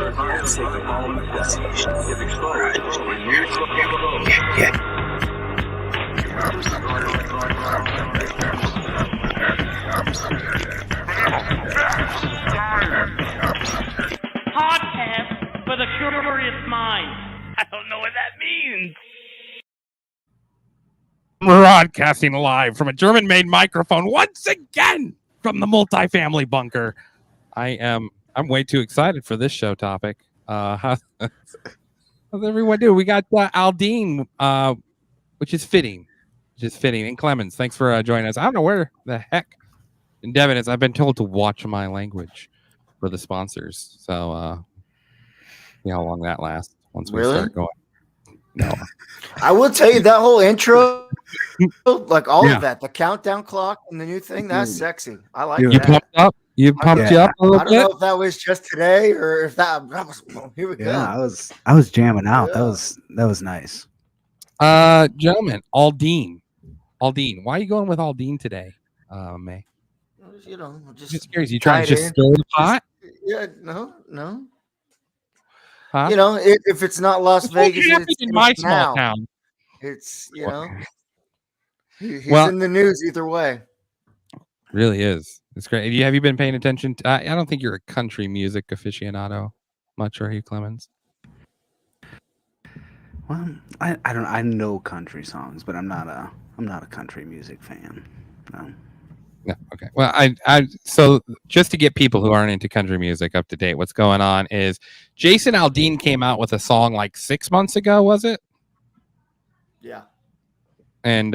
Podcast for the curious mind. I don't know what that means. Broadcasting live from a German-made microphone once again from the multifamily bunker. I'm way too excited for this show topic. How's everyone doing? We got Aldine, which is fitting. And Clemens, thanks for joining us. I don't know where the heck and Devin is. I've been told to watch my language for the sponsors. So see how long that lasts once we start going. No. I will tell you that whole intro, like all of that, the countdown clock and the new thing, that's sexy. I like you that. Pumped up? You pumped you up a little bit? I don't know if that was just today or if that was, well, here we go. Yeah, I was jamming out. Yeah. That was nice. Gentlemen, Aldine. Why are you going with Aldine today, May? You know, just curious. You trying to just stir the pot? Yeah, no. Huh? You know, if it's not Las Vegas, it's in my small town. It's he's in the news either way. Really is. It's great. Have you been paying attention? I don't think you're a country music aficionado much, are you, Clemens? Well, I know country songs, but I'm not a country music fan. No. No. Okay. Well, so just to get people who aren't into country music up to date, what's going on is Jason Aldean came out with a song like 6 months ago, was it? Yeah. And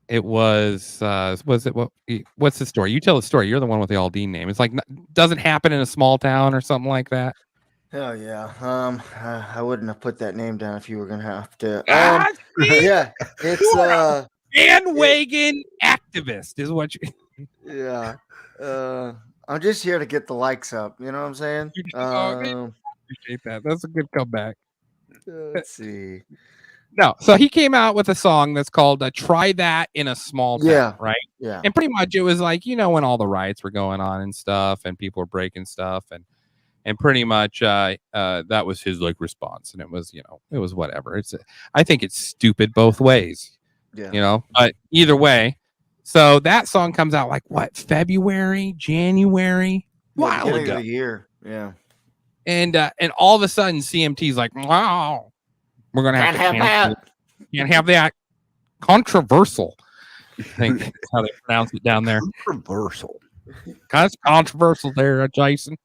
it was it what's the story? You tell the story. You're the one with the Aldean name. It's like doesn't happen in a small town or something like that. Hell yeah. I wouldn't have put that name down if you were gonna have to. Yeah, it's bandwagon activist is what you. Yeah. I'm just here to get the likes up. You know what I'm saying? Appreciate that. That's a good comeback. Let's see. No, so he came out with a song that's called "Try That in a Small Town," right? Yeah. And pretty much it was like, when all the riots were going on and stuff, and people were breaking stuff, and pretty much that was his like response, and it was it was whatever. I think it's stupid both ways. Yeah. But either way, so that song comes out like what, February, January, while ago. Of the year. Yeah. And all of a sudden CMT's like, wow, we're gonna have can't have that. Controversial. I think that's how they pronounce it down there. Controversial. That's controversial there, Jason.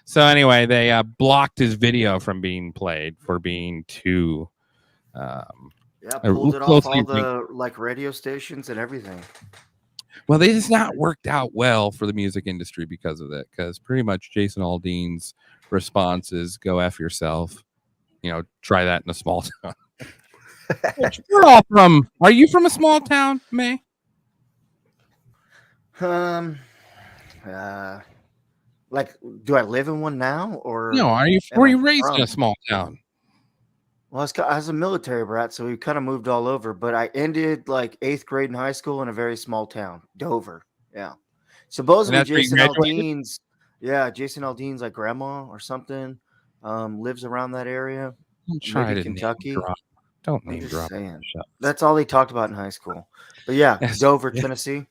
So anyway, they blocked his video from being played for being too pulled it off all the radio stations and everything. Well, they just not worked out well for the music industry because of that. Because pretty much Jason Aldean's response is "Go F yourself." Try that in a small town. We're all from. Are you from a small town, May? Like, do I live in one now, or no? Were you raised in a small town? Well, I was a military brat, so we kind of moved all over. But I ended like 8th grade in high school in a very small town, Dover. Yeah. Supposedly Jason Aldean's, like grandma or something, lives around that area. Maybe Kentucky. Don't name drop. That's all they talked about in high school. But yeah, Dover, Tennessee.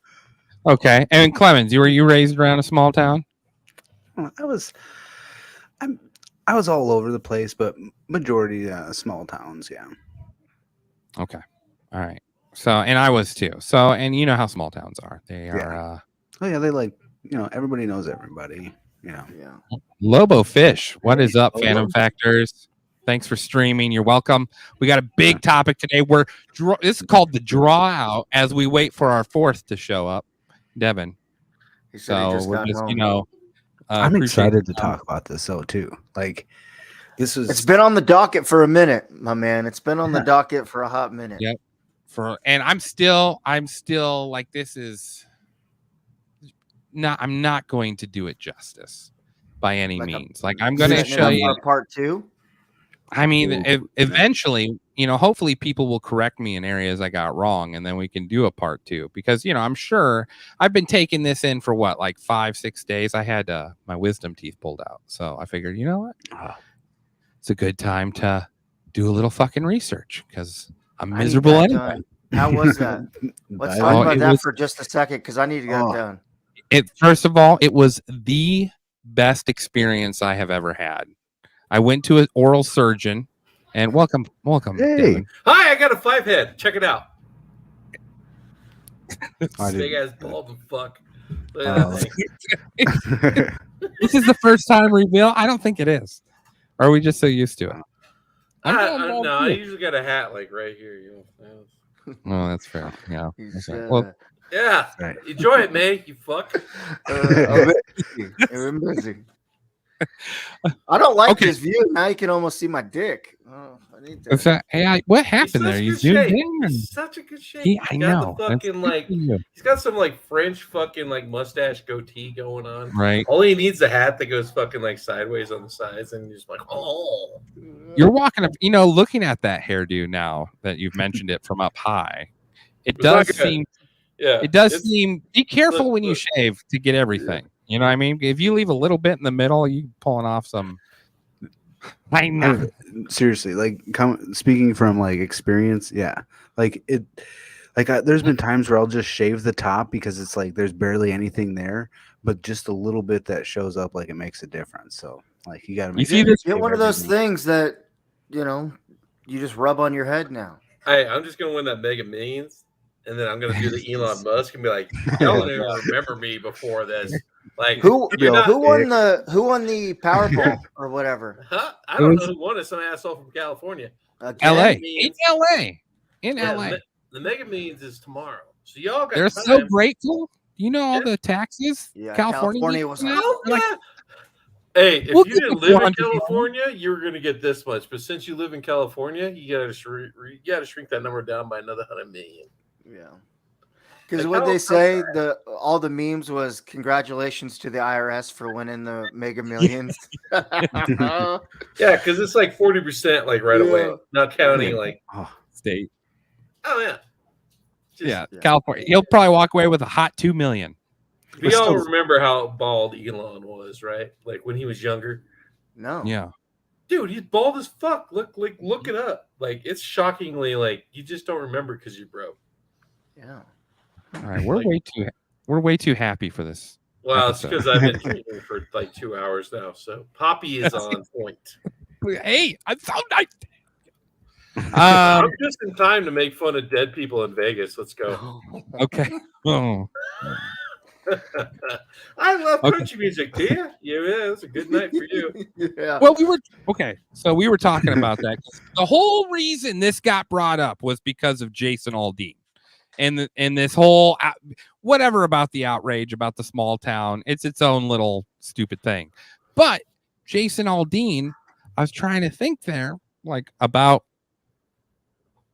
Okay. And Clemens, were you raised around a small town? I was all over the place, but majority small towns, yeah. Okay. All right. So, and I was too. So, and you know how small towns are. They are they like, everybody knows everybody, Yeah. Lobo Fish, what is up, Fantom Factors? Thanks for streaming. You're welcome. We got a big topic today. This is called the Draw Out as we wait for our fourth to show up, Devin. So we're just, I'm excited to talk about this though too. Like it's been on the docket for a minute, my man. It's been on the docket for a hot minute. Yep. And I'm still like, this is not, I'm not going to do it justice by any means. Like I'm going to show you part 2. I mean, eventually hopefully people will correct me in areas I got wrong, and then we can do a part 2, because, I'm sure I've been taking this in for what, like 5-6 days. I had my wisdom teeth pulled out. So I figured, you know what? It's a good time to do a little fucking research, because I'm miserable anyway. How was that? Let's talk about that for just a second, because I need to get it done. First of all, it was the best experience I have ever had. I went to an oral surgeon, and welcome. Hey. Devin. Hi, I got a 5-head. Check it out. Big ass bald and fuck. This is the first time reveal. I don't think it is. Or are we just so used to it? No, I usually got a hat like right here. Oh, that's fair. Yeah. Well, yeah. Right. Enjoy it, man. You fuck. I'm busy. I don't like this view. Now you can almost see my dick. Oh, I need that. What happened there? You zoomed in. Such a good shape. I know. He's got some like French fucking like mustache goatee going on. Right. All he needs is a hat that goes fucking like sideways on the sides, and you're just like, oh. You're walking up. Looking at that hairdo now that you've mentioned it from up high, it does seem. Yeah. It does seem. Be careful when you shave to get everything. You know what I mean? If you leave a little bit in the middle, you pulling off some. I know. Seriously, like speaking from like experience, yeah. Like it, there's been times where I'll just shave the top because it's like there's barely anything there, but just a little bit that shows up, like it makes a difference. So like you got to get one of those things that you just rub on your head now. Hey, I'm just gonna win that Mega Millions, and then I'm gonna do the Elon Musk and be like, y'all didn't remember me before this. Like who won the Powerball or whatever? I don't know who won it. Some asshole from California. LA. In LA. The Mega Millions is tomorrow. So y'all got They're so grateful. All the taxes California was Hey, if you didn't live in California, you were going to get this much. But since you live in California, you got to shrink that number down by another 100 million. Yeah. Because what they say, all the memes was congratulations to the IRS for winning the Mega Millions. Yeah, because it's like 40% like right away, not counting like state. Oh yeah, California. He'll probably walk away with a hot $2 million. We all remember how bald Elon was, right? Like when he was younger. No. Yeah. Dude, he's bald as fuck. Look it up. Like it's shockingly like you just don't remember because you're broke. Yeah. All right, we're way too happy for this. Well, it's because I've been drinking for like 2 hours now. So Poppy is on point. Hey, I'm so nice. I'm just in time to make fun of dead people in Vegas. Let's go. Okay. Oh. I love country music, do you? Yeah, it's a good night for you. Yeah. Well, we were talking about that. The whole reason this got brought up was because of Jason Aldean. And this whole whatever about the outrage about the small town, it's its own little stupid thing. But Jason Aldean, I was trying to think there like about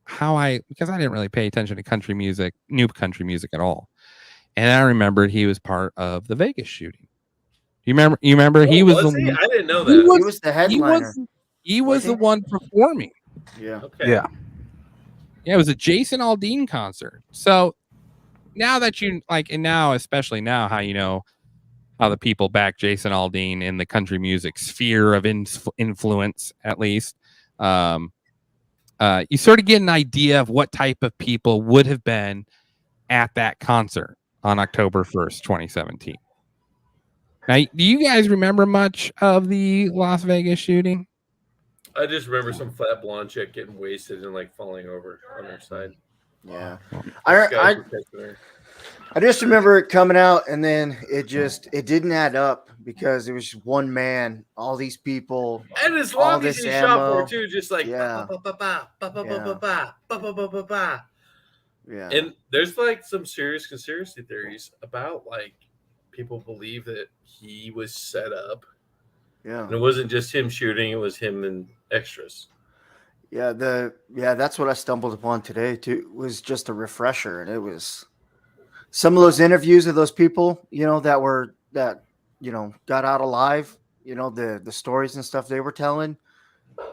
because I didn't really pay attention to new country music at all. And I remembered he was part of the Vegas shooting. You remember he was the one. I didn't know that. He was the headliner. He was the one performing. Yeah. Okay. Yeah. Yeah, it was a Jason Aldean concert. So now that and now, especially now, how the people back Jason Aldean in the country music sphere of influence, at least, you sort of get an idea of what type of people would have been at that concert on October 1st, 2017. Now, do you guys remember much of the Las Vegas shooting? I just remember some flat blonde chick getting wasted and like falling over on her side. Yeah, I just remember it coming out, and then it didn't add up because it was just one man, all these people, and as long as he shot for too, just like yeah. And there's like some serious conspiracy theories about like people believe that he was set up. Yeah, and it wasn't just him shooting; it was him and extras. Yeah, that's what I stumbled upon today too. It was just a refresher, and it was some of those interviews of those people, that got out alive. The stories and stuff they were telling.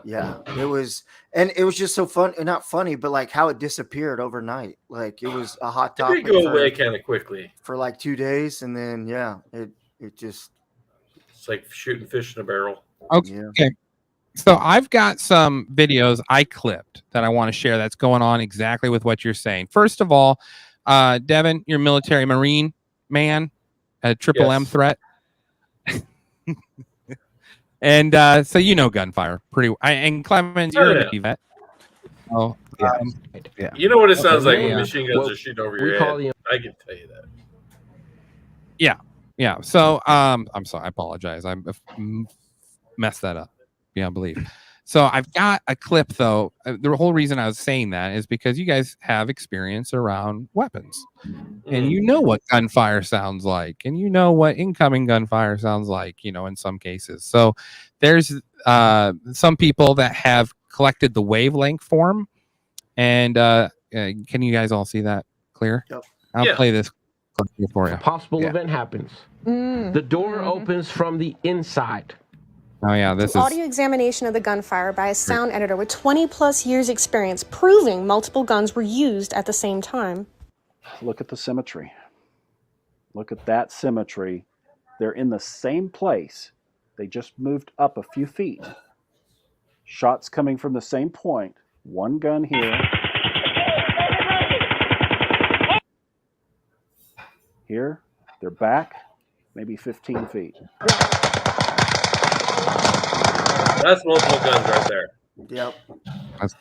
Yeah, it was, and it was just so fun, not funny, but like how it disappeared overnight. Like it was a hot It topic did go away kind of quickly. for like 2 days, and then it just It's like shooting fish in a barrel. Okay. yeah. So I've got some videos I clipped that I want to share that's going on exactly with what you're saying. First of all, Devin, you're a military Marine man, a triple M Yes. threat. And so you know gunfire pretty and Clemens, you're a Navy vet. Oh, Yeah. You know what it sounds like when yeah. machine guns are shooting over your head. I can tell you that. Yeah. So I'm sorry, I apologize. I messed that up. Yeah, I believe. So I've got a clip though. The whole reason I was saying that is because you guys have experience around weapons. And you know what gunfire sounds like, and you know what incoming gunfire sounds like, you know, in some cases. So there's some people that have collected the wavelength form, and can you guys all see that clear? Yep. I'll play this for you. A possible event happens. The door opens from the inside. Oh yeah, this is audio examination of the gunfire by a sound editor with 20 plus years experience, proving multiple guns were used at the same time. Look at the symmetry. Look at that symmetry. They're in the same place. They just moved up a few feet. Shots coming from the same point. One gun here. Here. They're back. Maybe 15 feet. That's multiple guns right there. Yep. that's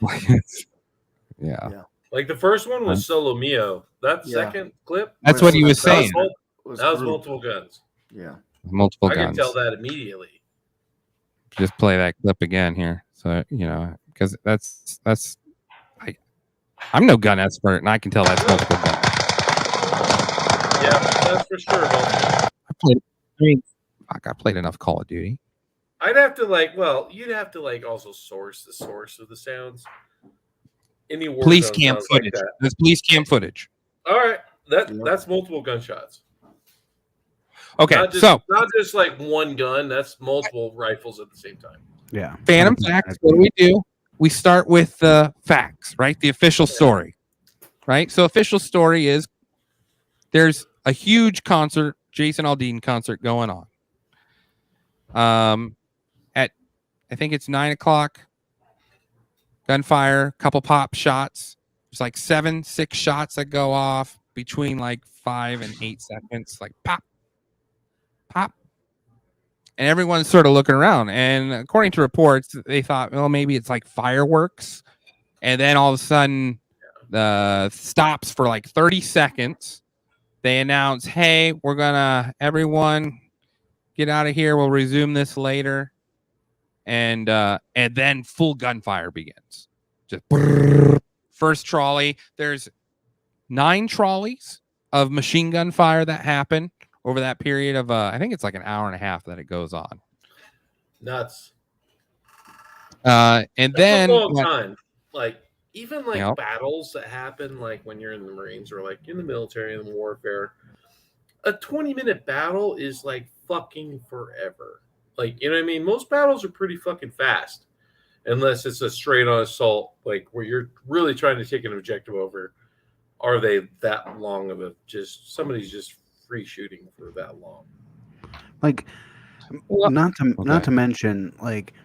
yeah. Like the first one was Solo Mio. That second clip. That's what he was saying. That was multiple guns. Yeah. Multiple I guns. can tell that immediately. Just play that clip again here, so you know, because I'm no gun expert, and I can tell that's multiple guns. Yeah, that's for sure. I played enough Call of Duty. I'd have to you'd have to also source the source of the sounds. Any police cam footage. Like There's police cam footage. All right, that's multiple gunshots. Okay, not just like one gun. That's multiple rifles at the same time. Yeah. Fantom Facts. What do? We start with the facts, right? The official story, right? So official story is there's a huge concert, Jason Aldean concert going on. At I think it's 9:00. Gunfire, couple pop shots. There's like 6 shots that go off between like 5 and 8 seconds, like pop, pop. And everyone's sort of looking around. And according to reports, they thought, well, maybe it's like fireworks. And then all of a sudden, stops for like 30 seconds. They announce, hey, we're going to, everyone get out of here. We'll resume this later. And then full gunfire begins. Just first trolley. There's 9 trolleys of machine gun fire that happen over that period of I think it's like an hour and a half that it goes on. Nuts. And that's then a long time. Like even like battles that happen like when you're in the Marines or like in the military and warfare, a 20-minute battle is like fucking forever. Like, you know what I mean? Most battles are pretty fucking fast. Unless it's a straight-on assault, like where you're really trying to take an objective over. Are they that long of somebody's just free shooting for that long? Like, not to mention, like,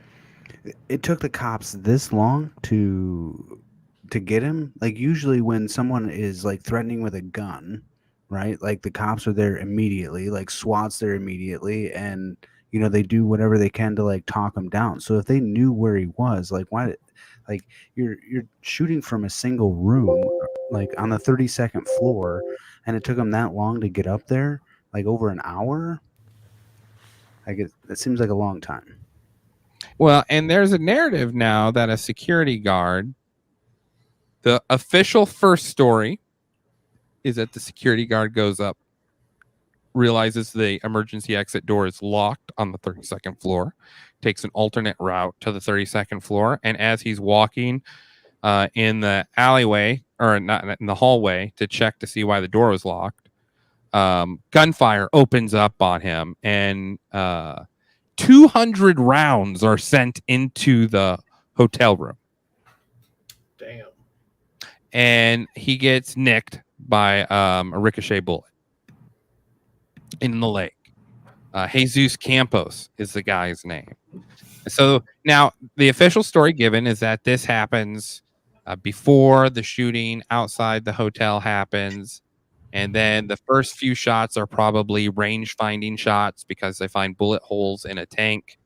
it took the cops this long to get him. Like, usually when someone is like threatening with a gun, right? Like the cops are there immediately, like SWAT's there immediately, and you know, they do whatever they can to like talk him down. So if they knew where he was, like why, like you're shooting from a single room, like on the 32nd floor, and it took them that long to get up there, like over an hour. I guess that seems like a long time. Well, and there's a narrative now that a security guard, the official first story is that the security guard goes up, realizes the emergency exit door is locked on the 32nd floor, takes an alternate route to the 32nd floor, and as he's walking in the alleyway, or not in the hallway, to check to see why the door was locked, gunfire opens up on him, and 200 rounds are sent into the hotel room. Damn. And he gets nicked by a ricochet bullet in the leg. Jesus Campos is the guy's name. So now the official story given is that this happens before the shooting outside the hotel happens. And then the first few shots are probably range finding shots because they find bullet holes in a tank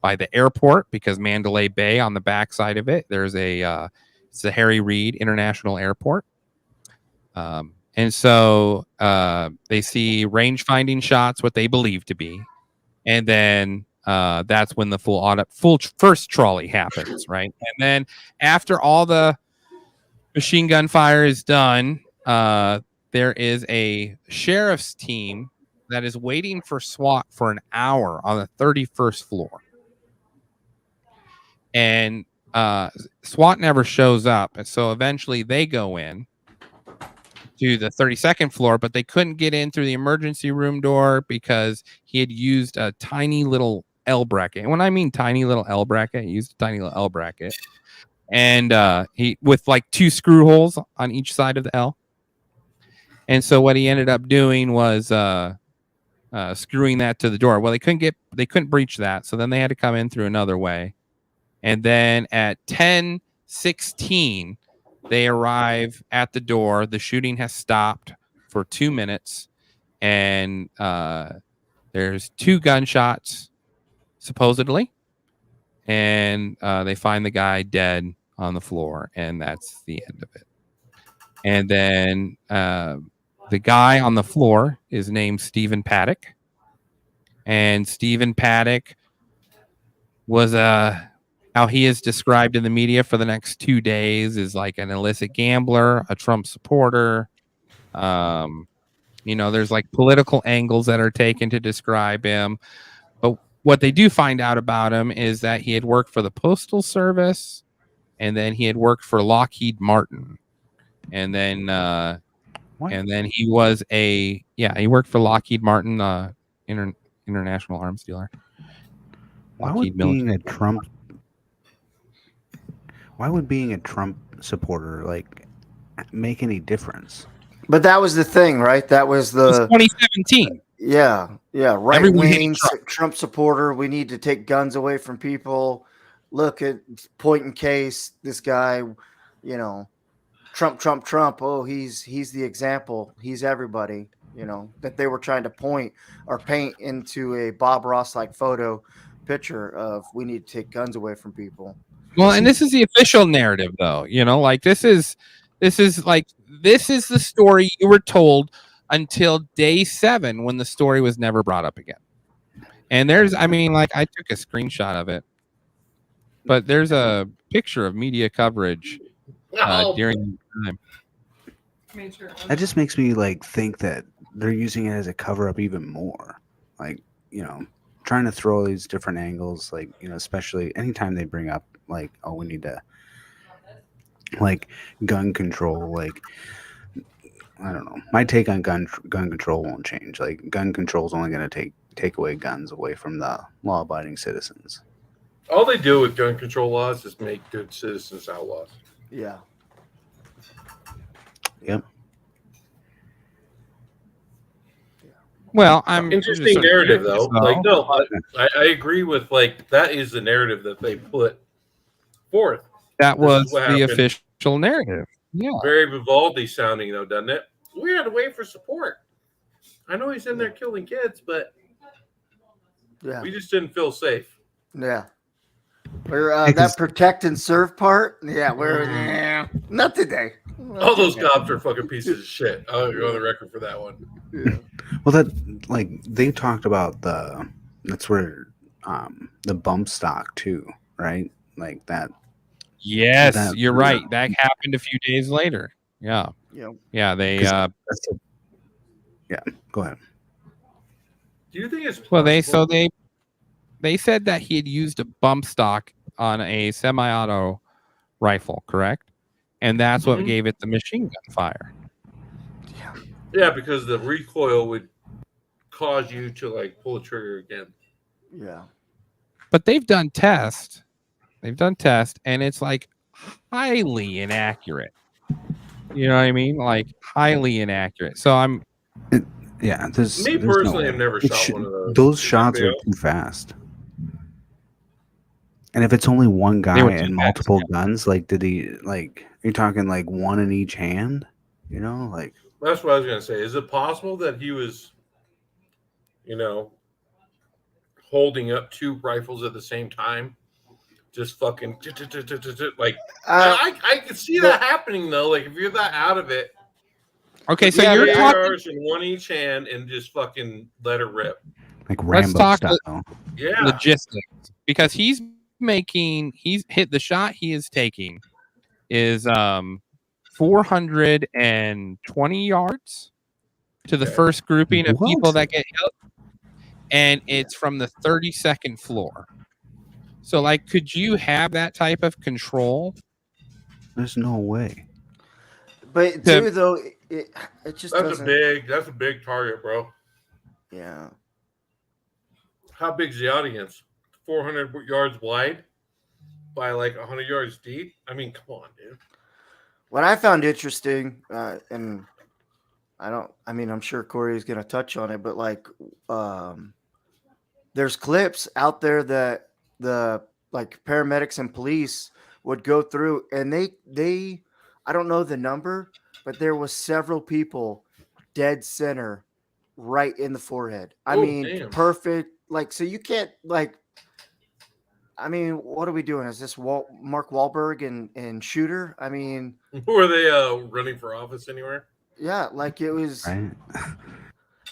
by the airport, because Mandalay Bay on the backside of it, there's it's the Harry Reid International Airport. And so they see range finding shots, what they believe to be. And then that's when the full first trolley happens, right? And then after all the machine gun fire is done, there is a sheriff's team that is waiting for SWAT for an hour on the 31st floor. And SWAT never shows up. And so eventually they go in to the 32nd floor, but they couldn't get in through the emergency room door because he had used a tiny little L bracket. And when I mean tiny little L bracket, he used a tiny little L bracket. And he with like 2 screw holes on each side of the L. And so what he ended up doing was screwing that to the door. Well, they couldn't breach that. So then they had to come in through another way. And then at 10:16, they arrive at the door. The shooting has stopped for 2 minutes. And there's 2 gunshots, supposedly. And they find the guy dead on the floor. And that's the end of it. And then the guy on the floor is named Stephen Paddock. And Stephen Paddock was how he is described in the media for the next 2 days is like an illicit gambler, a Trump supporter. There's like political angles that are taken to describe him. But what they do find out about him is that he had worked for the Postal Service, and then he had worked for Lockheed Martin. And then he was he worked for Lockheed Martin, international arms dealer. Why would being a Trump supporter like make any difference? But that was the thing, right? That was It was 2017. Yeah. Right wing Trump supporter. We need to take guns away from people. Look at point in case this guy, Trump. Oh, he's the example. He's everybody. That they were trying to point or paint into a Bob Ross like photo picture of we need to take guns away from people. Well, and this is the official narrative, though. This is the story you were told until day 7, when the story was never brought up again. And I took a screenshot of it, but there's a picture of media coverage during the time. That just makes me think that they're using it as a cover up even more. Trying to throw all these different angles, especially anytime they bring up we need to gun control. I don't know. My take on gun control won't change. Gun control is only going to take away guns away from the law-abiding citizens. All they do with gun control laws is make good citizens outlaws. Yeah. Yep. Well, I'm interesting narrative though. I agree with that is the narrative that they put forth. That was the official narrative. Yeah. Very Vivaldi sounding though, doesn't it? We had to wait for support. I know he's in there killing kids, but we just didn't feel safe. Yeah. We're that protect and serve part. Yeah, we're not today. All those cops are fucking pieces of shit. I'll go on the record for that one. Yeah. Well, that they talked about that's where the bump stock too, right? That. Yes, you're right. That happened a few days later. Yeah. Yeah. They. Yeah. Go ahead. Do you think it's well? They said that he had used a bump stock on a semi-auto rifle, correct? And that's what gave it the machine gun fire. Yeah, because the recoil would cause you to pull the trigger again. Yeah. But they've done tests. They've done tests, and it's like highly inaccurate. You know what I mean? Like highly inaccurate. So I'm. Yeah, Me personally, I've never shot one of those. Those shots are too fast. And if it's only one guy and multiple guns, like, did he, like, you're talking like one in each hand? You know, like. That's what I was going to say. Is it possible that he was, you know, holding up 2 rifles at the same time? Just fucking, like, I could see that happening, though. Like, if you're that out of it. Okay, so you're talking in one each hand and just fucking let it rip. Like Rambo style. Yeah. Logistics. Because he's hit the shot he is taking is 420 yards to the first grouping of people that get hit, and it's from the 32nd floor. So, like, could you have that type of control? There's no way. But too, though, it just that's a big target, bro. Yeah. How big's the audience? 400 yards wide by like 100 yards deep. I mean, come on, dude. What I found interesting, and I'm sure Corey is going to touch on it, but like, there's clips out there that the like paramedics and police would go through, and they, I don't know the number, but there was several people dead center right in the forehead. I mean, damn. Perfect. Like, so you can't like, I mean, what are we doing? Is this Mark Wahlberg and Shooter? I mean, were they running for office anywhere? Yeah, like it was. Right.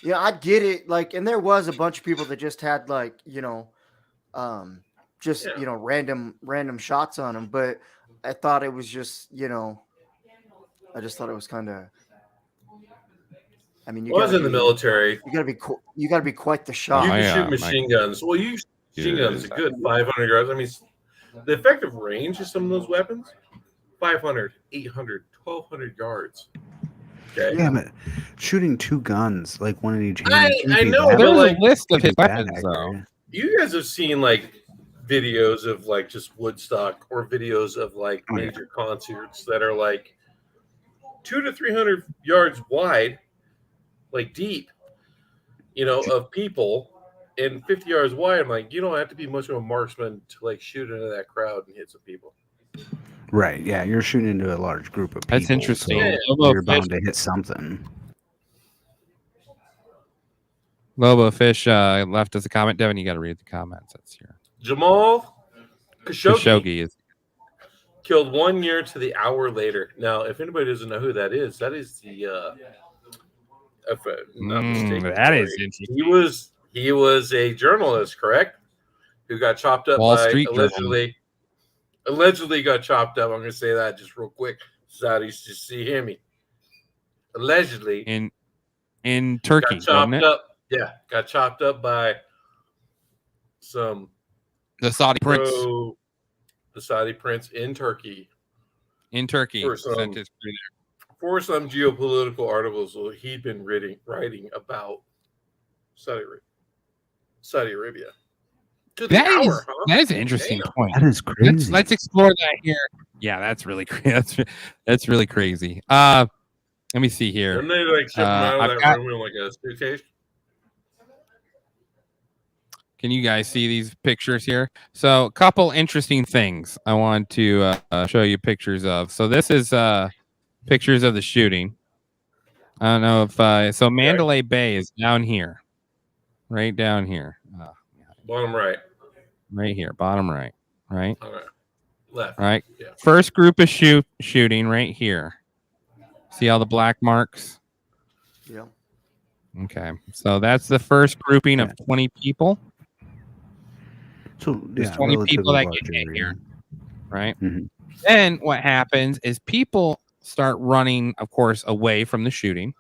Yeah, I get it. Like, and there was a bunch of people that just had like, you know, random shots on them. But I thought it was just, you know, I just thought it was kind of. I mean, I was in the military. You gotta be quite the shot. You can shoot machine guns. Well, you machine guns a good 500 yards. I mean, the effective range of some of those weapons, 500, 800, 1,200 yards. Okay. Yeah, but shooting 2 guns, like one in each hand. I know. There's like, a list of his weapons, though. You guys have seen like videos of like just Woodstock or videos of like major concerts that are like 200 to 300 yards wide, like deep, you know, of people, and 50 yards wide. I'm like, you don't have to be much of a marksman to like shoot into that crowd and hit some people. Right. Yeah, you're shooting into a large group of people. That's interesting. So you're bound to hit something. Lobo Fish left us a comment. Devin, you got to read the comments. That's here. Jamal Khashoggi is killed 1 year to the hour later. Now, if anybody doesn't know who that is the if I'm not mistaken, that is interesting. He was a journalist, correct? Who got chopped up Wall by Street allegedly got chopped up. I'm going to say that just real quick. Saudis just hear me. Allegedly in Turkey, got chopped wasn't it? up. Yeah, got chopped up by the Saudi prince. The Saudi prince in Turkey. In Turkey, for some geopolitical articles he'd been writing about Saudi Arabia. That is an interesting point. That is crazy. Let's explore that here. Yeah, that's really crazy. That's really crazy. Let me see here. Didn't they like ship him out of that room in like a suitcase? Can you guys see these pictures here? So, a couple interesting things I want to show you pictures of. So, this is pictures of the shooting. I don't know if so. Mandalay Bay is down here, right down here. Bottom right. Right here, bottom right. Right. Okay. Left. Right. Yeah. First group of shooting right here. See all the black marks? Yeah. Okay. So that's the first grouping of 20 people. So there's 20 people that get hit here. Right. Mm-hmm. Then what happens is people start running, of course, away from the shooting.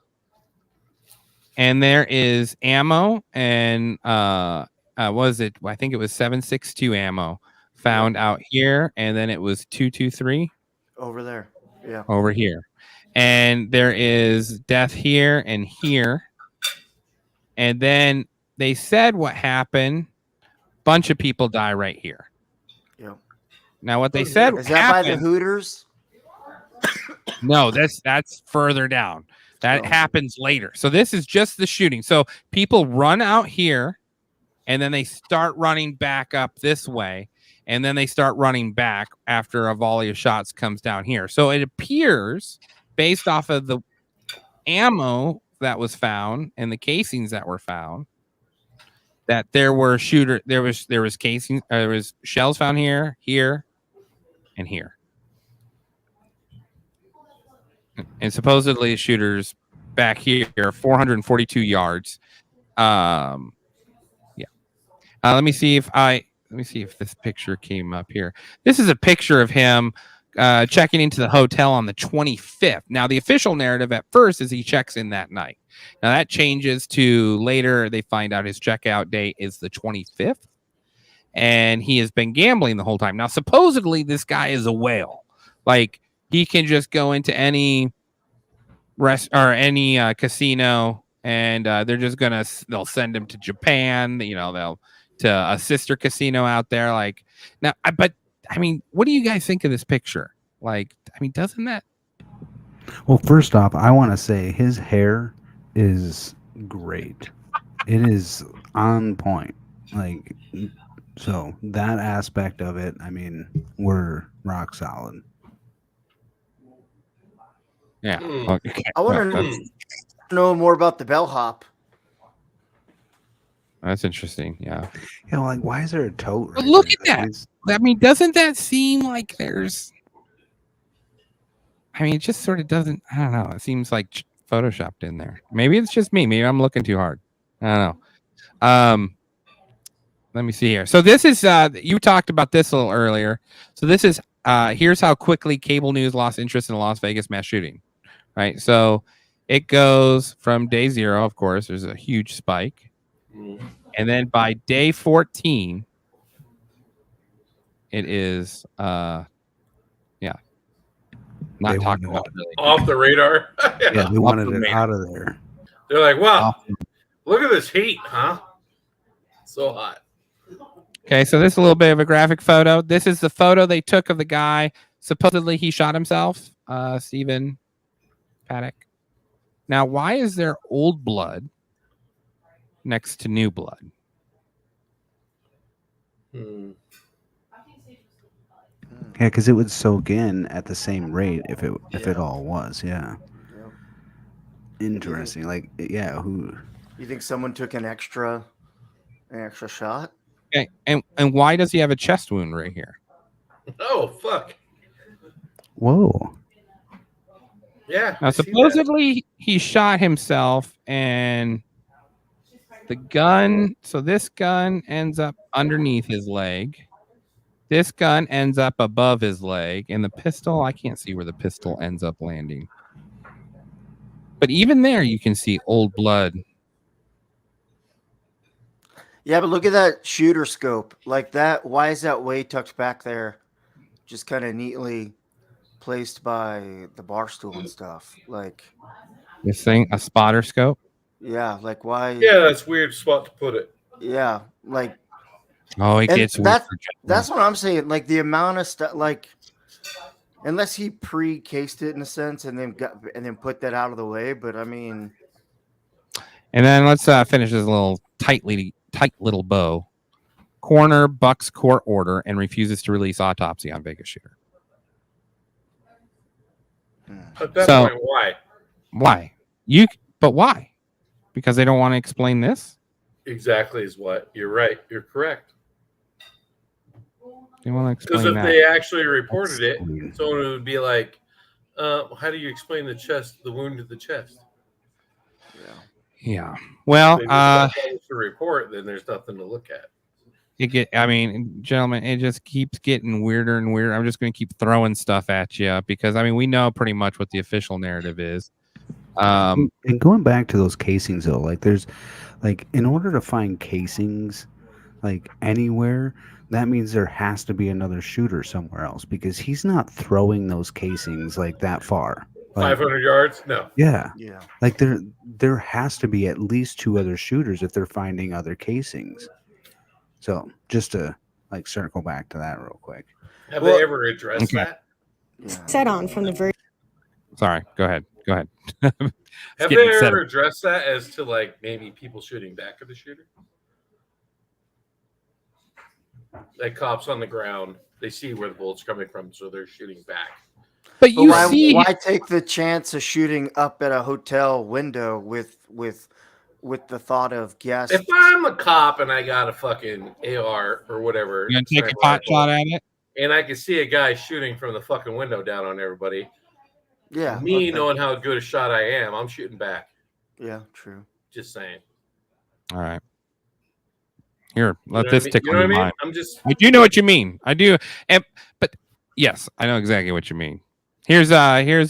And there is ammo and was it? I think it was 7.62 ammo found out here, and then it was 223 over there. Yeah, over here, and there is death here and here, and then they said what happened. Bunch of people die right here. Yeah, Now, what they said is that by the Hooters? No, that's further down. That happens later. So this is just the shooting. So people run out here, and then they start running back up this way, and then they start running back after a volley of shots comes down here. So it appears, based off of the ammo that was found and the casings that were found, that there was casing, there was shells found here, and here. And supposedly shooters back here 442 yards. Yeah. Let me see if this picture came up here. This is a picture of him checking into the hotel on the 25th. Now, the official narrative at first is he checks in that night. Now, that changes to later. They find out his checkout date is the 25th, and he has been gambling the whole time. Now, supposedly, this guy is a whale. Like, he can just go into any casino, and they'll send him to Japan. They'll to a sister casino out there. Like, now, but I mean, what do you guys think of this picture? Like, I mean, doesn't that? Well, first off, I want to say his hair is great. It is on point. Like, so that aspect of it, I mean, we're rock solid. Yeah. Okay. I want to know more about the bellhop. That's interesting. Yeah. Yeah. Like, why is there a tote? Right look at that. I mean, doesn't that seem like there's? I mean, it just sort of doesn't. I don't know. It seems like photoshopped in there. Maybe it's just me. Maybe I'm looking too hard. I don't know. Let me see here. So this is. You talked about this a little earlier. So this is. Here's how quickly cable news lost interest in the Las Vegas mass shooting. Right. So it goes from day 0. Of course, there's a huge spike. And then by day 14, it is, not talking about really off the radar. Yeah, they wanted it out of there. They're like, wow, look at this heat, huh? So hot. Okay, so this is a little bit of a graphic photo. This is the photo they took of the guy. Supposedly he shot himself, Stephen Paddock. Now, why is there old blood next to new blood? Yeah, because it would soak in at the same rate if it all was. Yeah. Interesting. Like, yeah, who? You think someone took an extra shot? Okay, and why does he have a chest wound right here? Oh fuck! Whoa. Yeah. Now supposedly he shot himself, and the gun. So this gun ends up underneath his leg. This gun ends up above his leg, and the pistol, I can't see where the pistol ends up landing. But even there, you can see old blood. Yeah, but look at that shooter scope. Like that, why is that way tucked back there? Just kind of neatly placed by the bar stool and stuff. Like this thing, a spotter scope? Yeah, like why? Yeah, that's a weird spot to put it. Yeah, like oh, it gets weird. That's what I'm saying. Like the amount of stuff, like unless he pre-cased it in a sense and then put that out of the way. But I mean, and then let's finish this little tight little bow. Coroner bucks court order and refuses to release autopsy on Vegas shooter. At that point, why? Why? But why? Because they don't want to explain this? Exactly is what. You're right. You're correct. They want to explain because if that. they actually reported it, someone would be like, how do you explain the wound to the chest? Yeah. Well, to report, then there's nothing to look at. Gentlemen, it just keeps getting weirder and weirder. I'm just going to keep throwing stuff at you because, we know pretty much what the official narrative is. And going back to those casings, though, like there's, like, in order to find casings, like anywhere, that means there has to be another shooter somewhere else because he's not throwing those casings like that far. Like, 500 yards? No. Yeah. Like there has to be at least 2 other shooters if they're finding other casings. So just a like circle back to that real quick. Have they ever addressed that? Set on from the very. Sorry, go ahead. Have they ever addressed that as to like maybe people shooting back at the shooter? Like cops on the ground, they see where the bullet's coming from, so they're shooting back. But why take the chance of shooting up at a hotel window with the thought of guests? If I'm a cop and I got a fucking AR or whatever, you gonna take a pot shot at it, and I can see a guy shooting from the fucking window down on everybody. Yeah, knowing how good a shot I am, I'm shooting back. Yeah, true. Just saying. All right. Here, let this tickle your mind. I do know what you mean. I do, but yes, I know exactly what you mean. Here's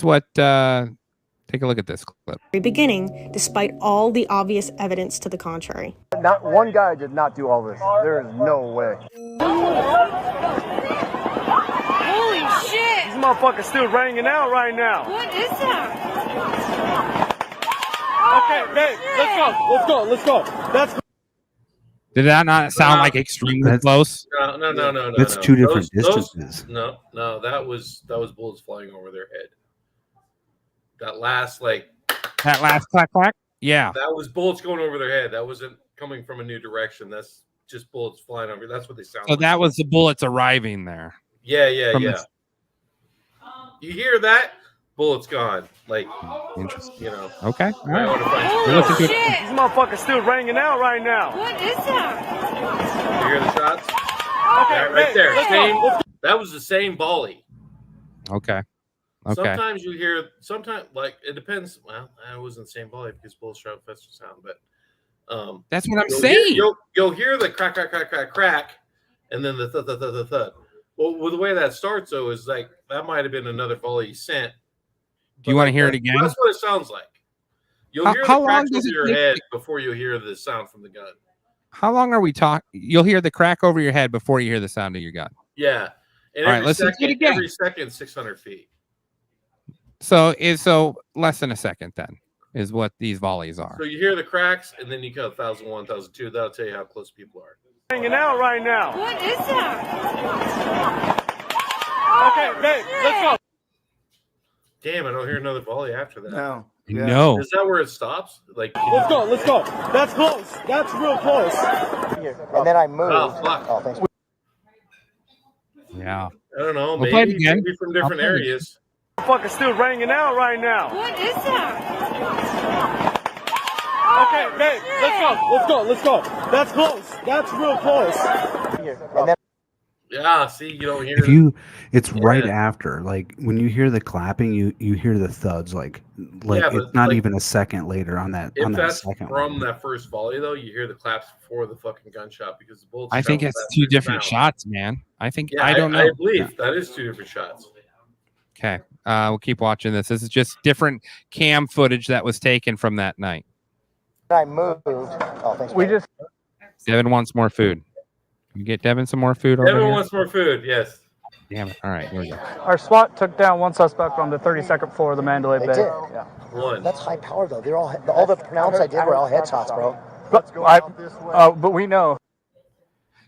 what. Take a look at this clip. Beginning, despite all the obvious evidence to the contrary. Not one guy did not do all this. There is no way. Holy shit! This motherfucker's still ringing out right now. What is that? Okay, babe, let's go. That's. Did that not sound like extremely close? No. That's two different distances. No, that was bullets flying over their head. That last clack clack. Yeah, that was bullets going over their head. That wasn't coming from a new direction. That's just bullets flying over. That's what they sound. So that was the bullets arriving there. Yeah. You hear that? Bullets gone. Like, interesting. Okay. All right. Holy shit! This motherfucker's still ringing out right now. What is that? You hear the shots? Okay, right there. That was the same volley. Okay. Sometimes you hear. Sometimes, like, it depends. Well, it wasn't the same volley because bullets travel faster sound, but that's what I'm saying. You'll hear the crack, crack, crack, crack, crack, and then the thud, thud, thud, thud, thud. Well, the way that starts though is like that might have been another volley you sent. Do you want to hear it again? That's what it sounds like. You'll hear the cracks over your head before you hear the sound from the gun. How long are we talking? You'll hear the crack over your head before you hear the sound of your gun. Yeah. And all right, let's do it again. Every second, 600 feet. So less than a second then is what these volleys are. So you hear the cracks, and then you go 1,001, 1,002. That'll tell you how close people are. Hanging out right now. What is that? Okay, babe, let's go. Damn, I don't hear another volley after that. No. Yeah. No. Is that where it stops? Like, let's go. That's close. That's real close. And then I moved. Oh, fuck. Oh, thanks. Yeah. I don't know. We'll play it again. Maybe from different areas. Fucking still ringing out right now. What is that? Okay, babe, let's go. That's close. That's real close. And then yeah, see, you don't hear it's right after. Like when you hear the clapping, you hear the thuds. Like it's not even a second later on that. If on that's that second from one. that first volley, though, you hear the claps before the fucking gunshot because the bullets. I think it's two different shots, man. I think I don't know. I believe that is two different shots. Okay, we'll keep watching this. This is just different cam footage that was taken from that night. I moved. Oh, thanks. Devin wants more food. Can you get Devin some more food? Devin wants more food. Yes. Damn it! All right, here we go. Our SWAT took down one suspect on the 32nd floor of the Mandalay Bay. Did. Yeah. One. That's high power though. They're all the pronouns I did were all headshots, bro. But we know.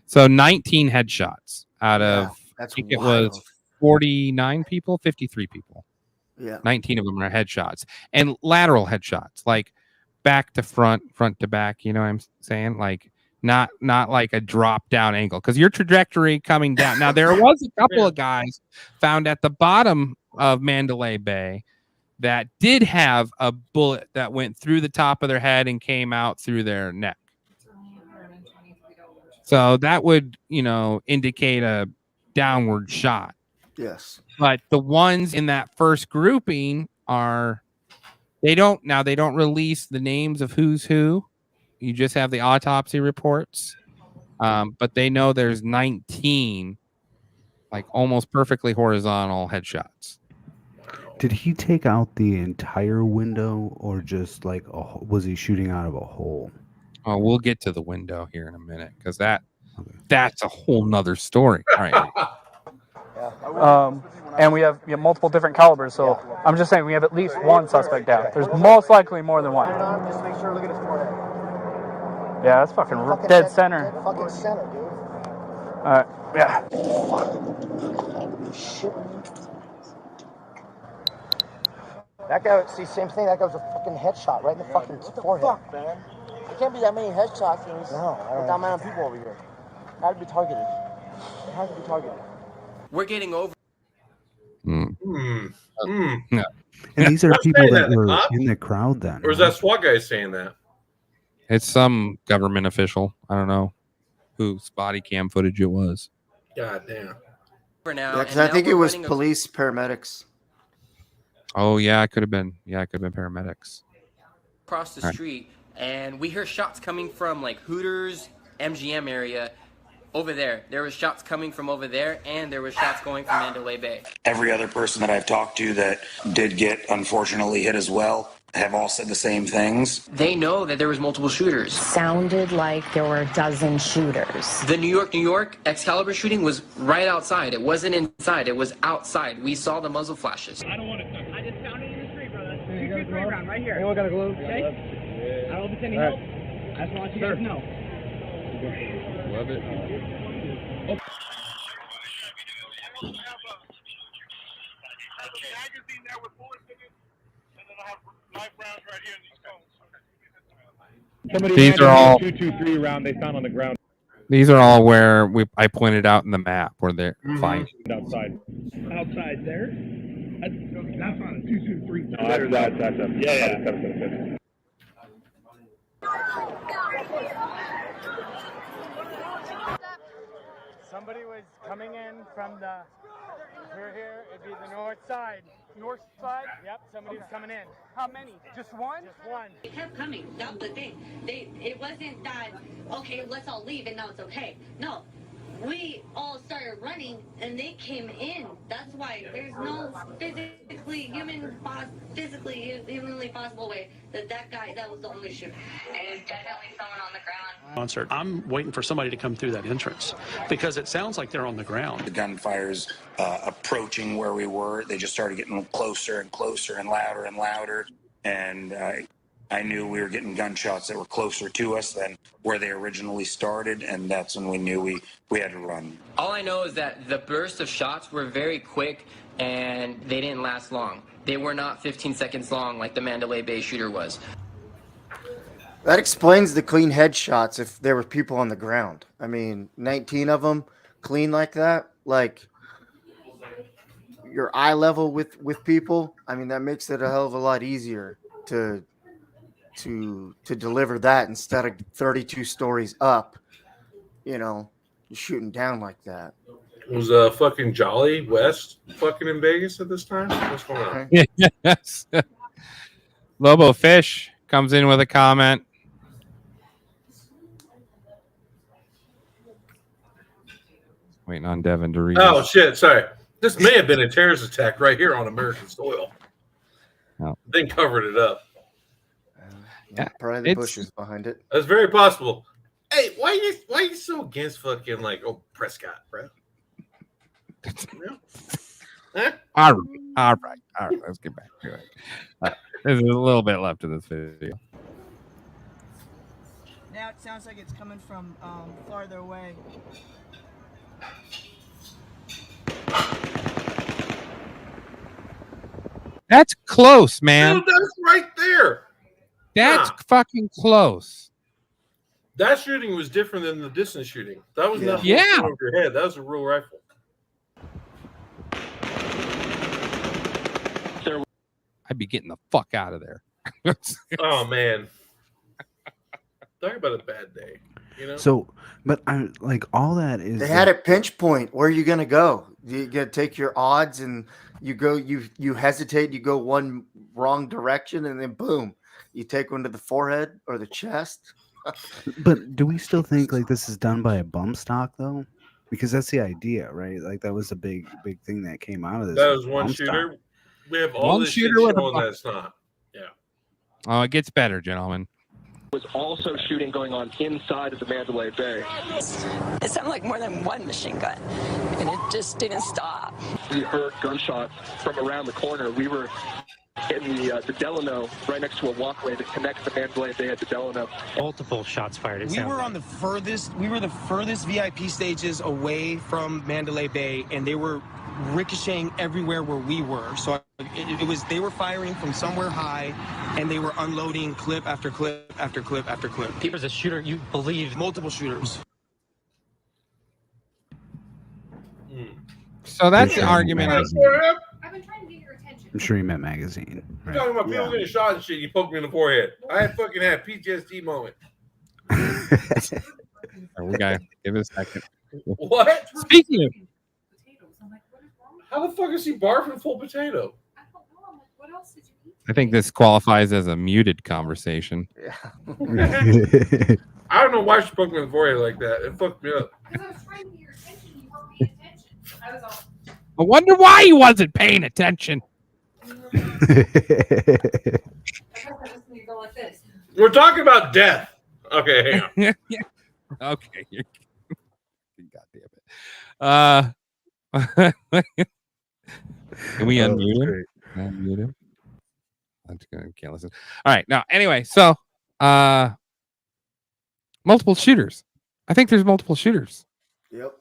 So 19 headshots out of that's I think it wild. was 49 people, 53 people. Yeah. 19 of them are headshots and lateral headshots, like back to front, front to back. You know what I'm saying? Like not like a drop down angle because your trajectory coming down. Now there was a couple of guys found at the bottom of Mandalay Bay that did have a bullet that went through the top of their head and came out through their neck. So that would, indicate a downward shot. Yes. But the ones in that first grouping they don't release the names of who's who. You just have the autopsy reports. But they know there's 19 like almost perfectly horizontal headshots. Did he take out the entire window or just was he shooting out of a hole? Oh, we'll get to the window here in a minute because that's a whole nother story. All right. And we have multiple different calibers, so I'm just saying we have at least one suspect down. There's most likely more than one. Just make sure, look at his forehead. Yeah, that's fucking dead center. Fucking center, dude. right. Yeah. Shit. That guy, see, same thing. That guy was a fucking headshot right in the fucking forehead. Fuck, man. There can't be that many headshots with that amount of people over here. Had to be targeted. It had to be targeted. We're getting over. Yeah. And these are people that were in the crowd then. Or is that SWAT guy saying that? It's some government official. I don't know whose body cam footage it was. God damn. For now, Yeah, because I think it was police, paramedics. Oh yeah, it could have been. Yeah, it could have been paramedics. Across the street, and we hear shots coming from like Hooters, MGM area. Over there, there was shots coming from over there, and there was shots going from Mandalay Bay. Every other person that I've talked to that did get unfortunately hit as well have all said the same things. They know that there was multiple shooters. Sounded like there were a dozen shooters. The New York Excalibur shooting was right outside. It wasn't inside. It was outside. We saw the muzzle flashes. I don't want to. I just found it in the street, brother. 223 round right here. Anyone got a glove? Okay. I don't know if it's any help. I just want you guys to know. Love it. Oh. These are all 223 round they found on the ground. These are all where I pointed out in the map where they're fine. Outside. Outside there? That's on a 223. No, that's yeah. Somebody was coming in from the here. It'd be the north side. North side? Yep. Somebody was coming in. How many? Just one? Just one. They kept coming. That was the thing. It wasn't that okay. Let's all leave and now it's okay. No. We all started running and they came in. That's why there's no humanly possible way that guy, that was the only shooter. And definitely someone on the ground. Concert. I'm waiting for somebody to come through that entrance because it sounds like they're on the ground. The gunfire's approaching where we were. They just started getting closer and closer and louder and louder. And I knew we were getting gunshots that were closer to us than where they originally started, and that's when we knew we had to run. All I know is that the burst of shots were very quick, and they didn't last long. They were not 15 seconds long like the Mandalay Bay shooter was. That explains the clean headshots if there were people on the ground. I mean, 19 of them clean like that, like your eye level with people. I mean, that makes it a hell of a lot easier to deliver that instead of 32 stories up, shooting down like that. Was fucking Jolly West fucking in Vegas at this time? What's going on? Yes. Lobo Fish comes in with a comment. Waiting on Devin to read. Oh shit! Sorry, this may have been a terrorist attack right here on American soil. No. Then covered it up. Yeah, probably the bushes behind it. That's very possible. Hey, why you so against fucking Prescott, bro? Huh? All right. Let's get back to it. There's a little bit left of this video. Now it sounds like it's coming from farther away. That's close, man. Dude, that's right there. That's fucking close. That shooting was different than the distance shooting. That was nothing over your head. That was a real rifle. I'd be getting the fuck out of there. Oh man. Talk about a bad day. So, but I'm like, all that is. They had a pinch point. Where are you gonna go? You gotta take your odds, and you go. You hesitate. You go one wrong direction, and then boom, you take one to the forehead or the chest. But do we still think like this is done by a bump stock though? Because that's the idea, right? Like that was a big thing that came out of this. That was one shooter. Stock. We have all this shit showing that's not. Yeah. Oh, it gets better, gentlemen. Was also shooting going on inside of the Mandalay Bay. It sounded like more than one machine gun, and it just didn't stop. We heard gunshots from around the corner. We were in the Delano, right next to a walkway that connects the Mandalay Bay at the Delano. Multiple shots fired. We were the furthest VIP stages away from Mandalay Bay, and they were ricocheting everywhere where we were. So they were firing from somewhere high, and they were unloading clip after clip after clip after clip. There's a shooter, you believe? Multiple shooters. So that's the argument. I'm sure you meant magazine. You're talking about people getting shot and shit. You poked me in the forehead. I fucking had PTSD moment. We gotta give it a second. What? Speaking of, How the fuck is he barfing full potato? I think this qualifies as a muted conversation. I don't know why she poked me in the forehead like that. It fucked me up. I wonder why he wasn't paying attention. We're talking about death. Okay, hang on. Yeah. Okay. God damn it. Can we unmute him? Unmute him. I'm just gonna can't listen. All right. Now, anyway, so multiple shooters. I think there's multiple shooters. Yep.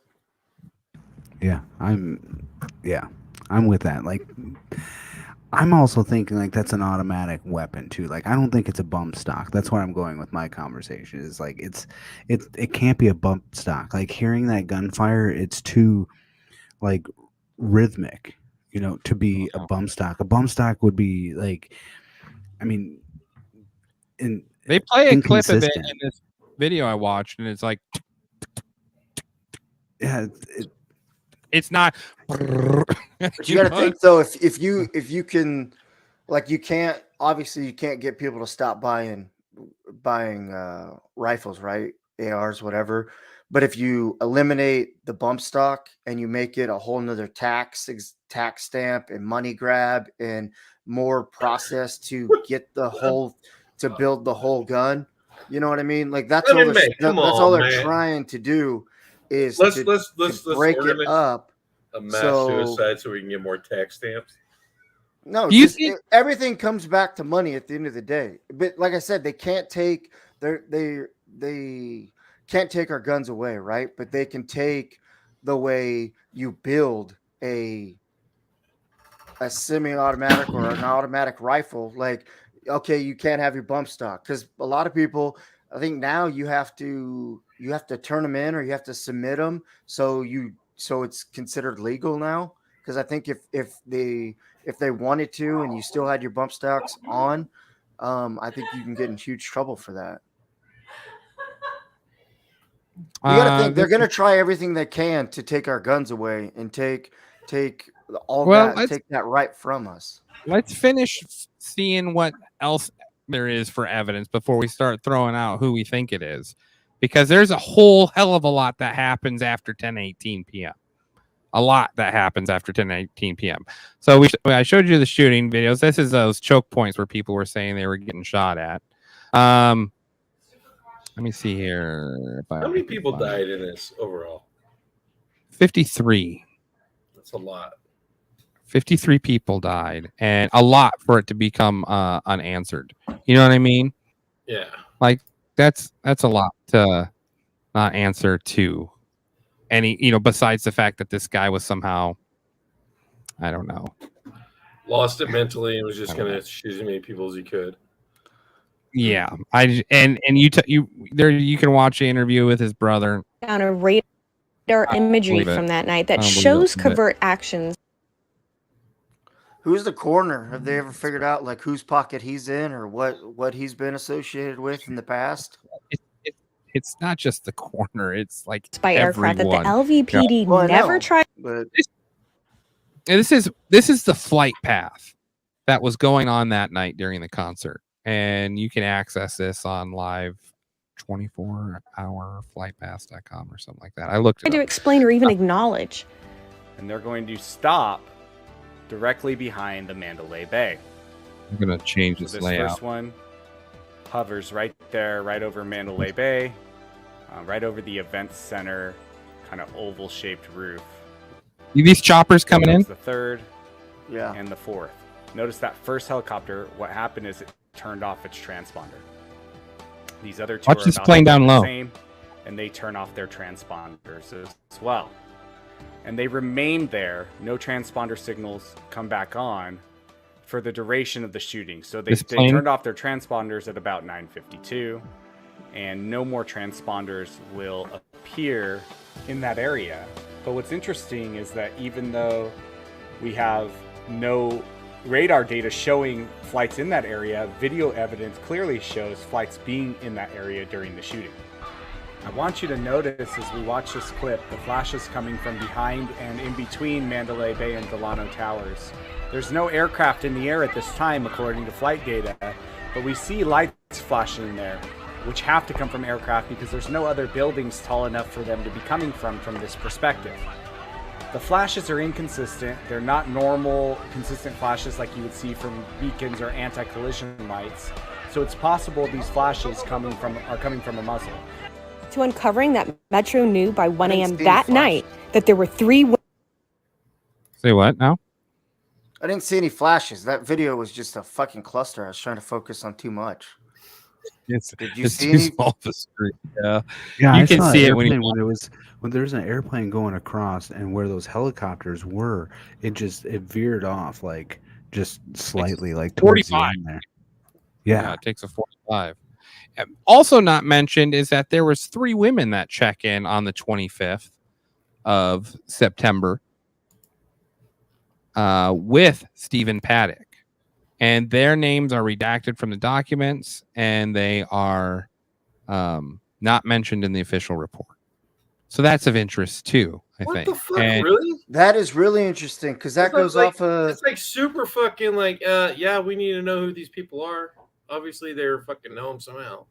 Yeah, I'm with that. Like, I'm also thinking like that's an automatic weapon too. Like, I don't think it's a bump stock. That's where I'm going with my conversation. Is like it can't be a bump stock. Like hearing that gunfire, it's too like rhythmic, to be a bump stock. A bump stock would be like, I mean, they play a clip of it in this video I watched, and it's like, yeah. It's not. But you got to think though, if you can, like, you can't get people to stop buying rifles, right? ARs, whatever. But if you eliminate the bump stock and you make it a whole nother tax stamp and money grab and more process to get to build the whole gun, you know what I mean? Like that's all they're trying to do. Is let's break it up. A mass suicide so we can get more tax stamps. No, everything comes back to money at the end of the day. But like I said, they can't take they can't take our guns away, right? But they can take the way you build a semi-automatic or an automatic rifle. Like, okay, you can't have your bump stock because a lot of people, I think now you have to turn them in or you have to submit them so it's considered legal now. Because I think if they wanted to and you still had your bump stocks on, I think you can get in huge trouble for that. You got to think they're going to try everything they can to take our guns away and take that right from us. Let's finish seeing what else there is for evidence before we start throwing out who we think it is, because there's a whole hell of a lot that happens after 10:18 p.m. A lot that happens after 10:18 p.m. So I showed you the shooting videos. This is those choke points where people were saying they were getting shot at. Let me see here. How many people died in this overall? 53. That's a lot. 53 people died, and a lot for it to become unanswered. You know what I mean? Yeah. Like that's a lot to not answer to any, besides the fact that this guy was somehow, I don't know, lost it mentally and was just going to shoot as many people as he could. Yeah, you can watch the interview with his brother. On a radar imagery from that night that shows covert actions. Who's the coroner? Have they ever figured out like whose pocket he's in or what he's been associated with in the past? It's not just the coroner. It's like by aircraft that the LVPD never tried. But this is the flight path that was going on that night during the concert. And you can access this on live 24hourflightpass.com or something like that. I looked to explain or even acknowledge. And they're going to stop directly behind the Mandalay Bay. I'm going to change this layout. First one hovers right there, right over Mandalay Bay, right over the event center, kind of oval-shaped roof. These choppers coming in? The third and the fourth. Notice that first helicopter, what happened is it turned off its transponder. These other two Watch are this about plane to do down the low. same, and they turn off their transponders as well. And they remained there. No transponder signals come back on for the duration of the shooting. So they turned off their transponders at about 9:52, and no more transponders will appear in that area. But what's interesting is that even though we have no radar data showing flights in that area, video evidence clearly shows flights being in that area during the shooting. I want you to notice as we watch this clip, the flashes coming from behind and in between Mandalay Bay and Delano Towers. There's no aircraft in the air at this time, according to flight data, but we see lights flashing in there, which have to come from aircraft because there's no other buildings tall enough for them to be coming from this perspective. The flashes are inconsistent. They're not normal, consistent flashes like you would see from beacons or anti-collision lights. So it's possible these flashes are coming from a muzzle. To uncovering that Metro knew by 1 a.m. that night that there were 3... Say what now? I didn't see any flashes. That video was just a fucking cluster. I was trying to focus on too much. Did you see too any? small of a screen. Yeah, Yeah, you I can saw see an it when airplane when there was an airplane going across, and where those helicopters were, it veered off like just slightly, like towards the 45. end there. Yeah. It takes a 45. Also not mentioned is that there was 3 women that check in on the 25th of September with Stephen Paddock. And their names are redacted from the documents, and they are not mentioned in the official report. So that's of interest too, I think. What the fuck, really? That is really interesting because that goes off of... It's like super fucking like, yeah, we need to know who these people are. Obviously, they're fucking know them somehow.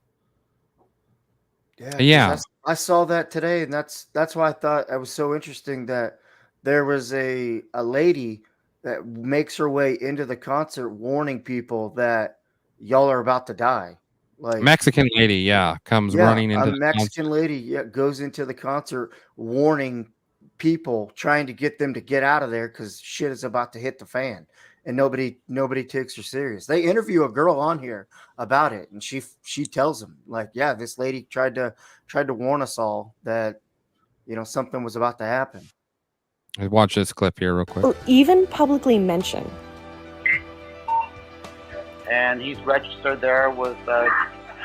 Yeah. I saw that today, and that's why I thought it was so interesting that there was a lady that makes her way into the concert warning people that y'all are about to die. Like Mexican lady, comes running into a Mexican lady goes into the concert warning people, trying to get them to get out of there because shit is about to hit the fan, and nobody takes her serious. They interview a girl on here about it, and she tells them like, yeah, this lady tried to warn us all that something was about to happen. Watch this clip here real quick. Or even publicly mention. And he's registered there with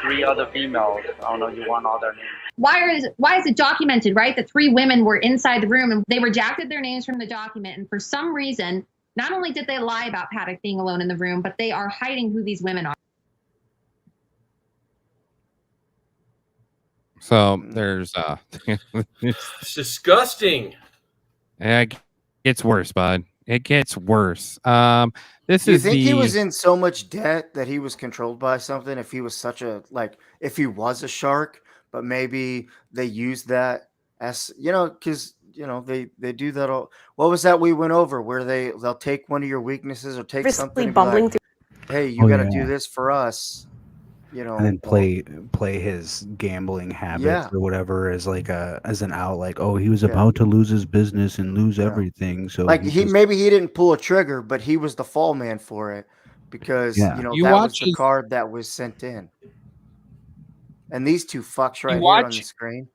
3 other females. I don't know, you want all their names. Why is it documented, right, that 3 women were inside the room and they redacted their names from the document, and for some reason, not only did they lie about Paddock being alone in the room, but they are hiding who these women are. So there's it's disgusting. It gets worse, bud. It gets worse. Do you think he was in so much debt that he was controlled by something? If he was if he was a shark, but maybe they used that as because they do that all. What was that we went over where they'll take one of your weaknesses or take something and bumbling like, hey, you got to do this for us. And then play his gambling habits or whatever as as an out, like, oh, he was about to lose his business and lose everything. So like maybe he didn't pull a trigger, but he was the fall man for it because that was the card that was sent in. And these 2 fucks right here on the screen.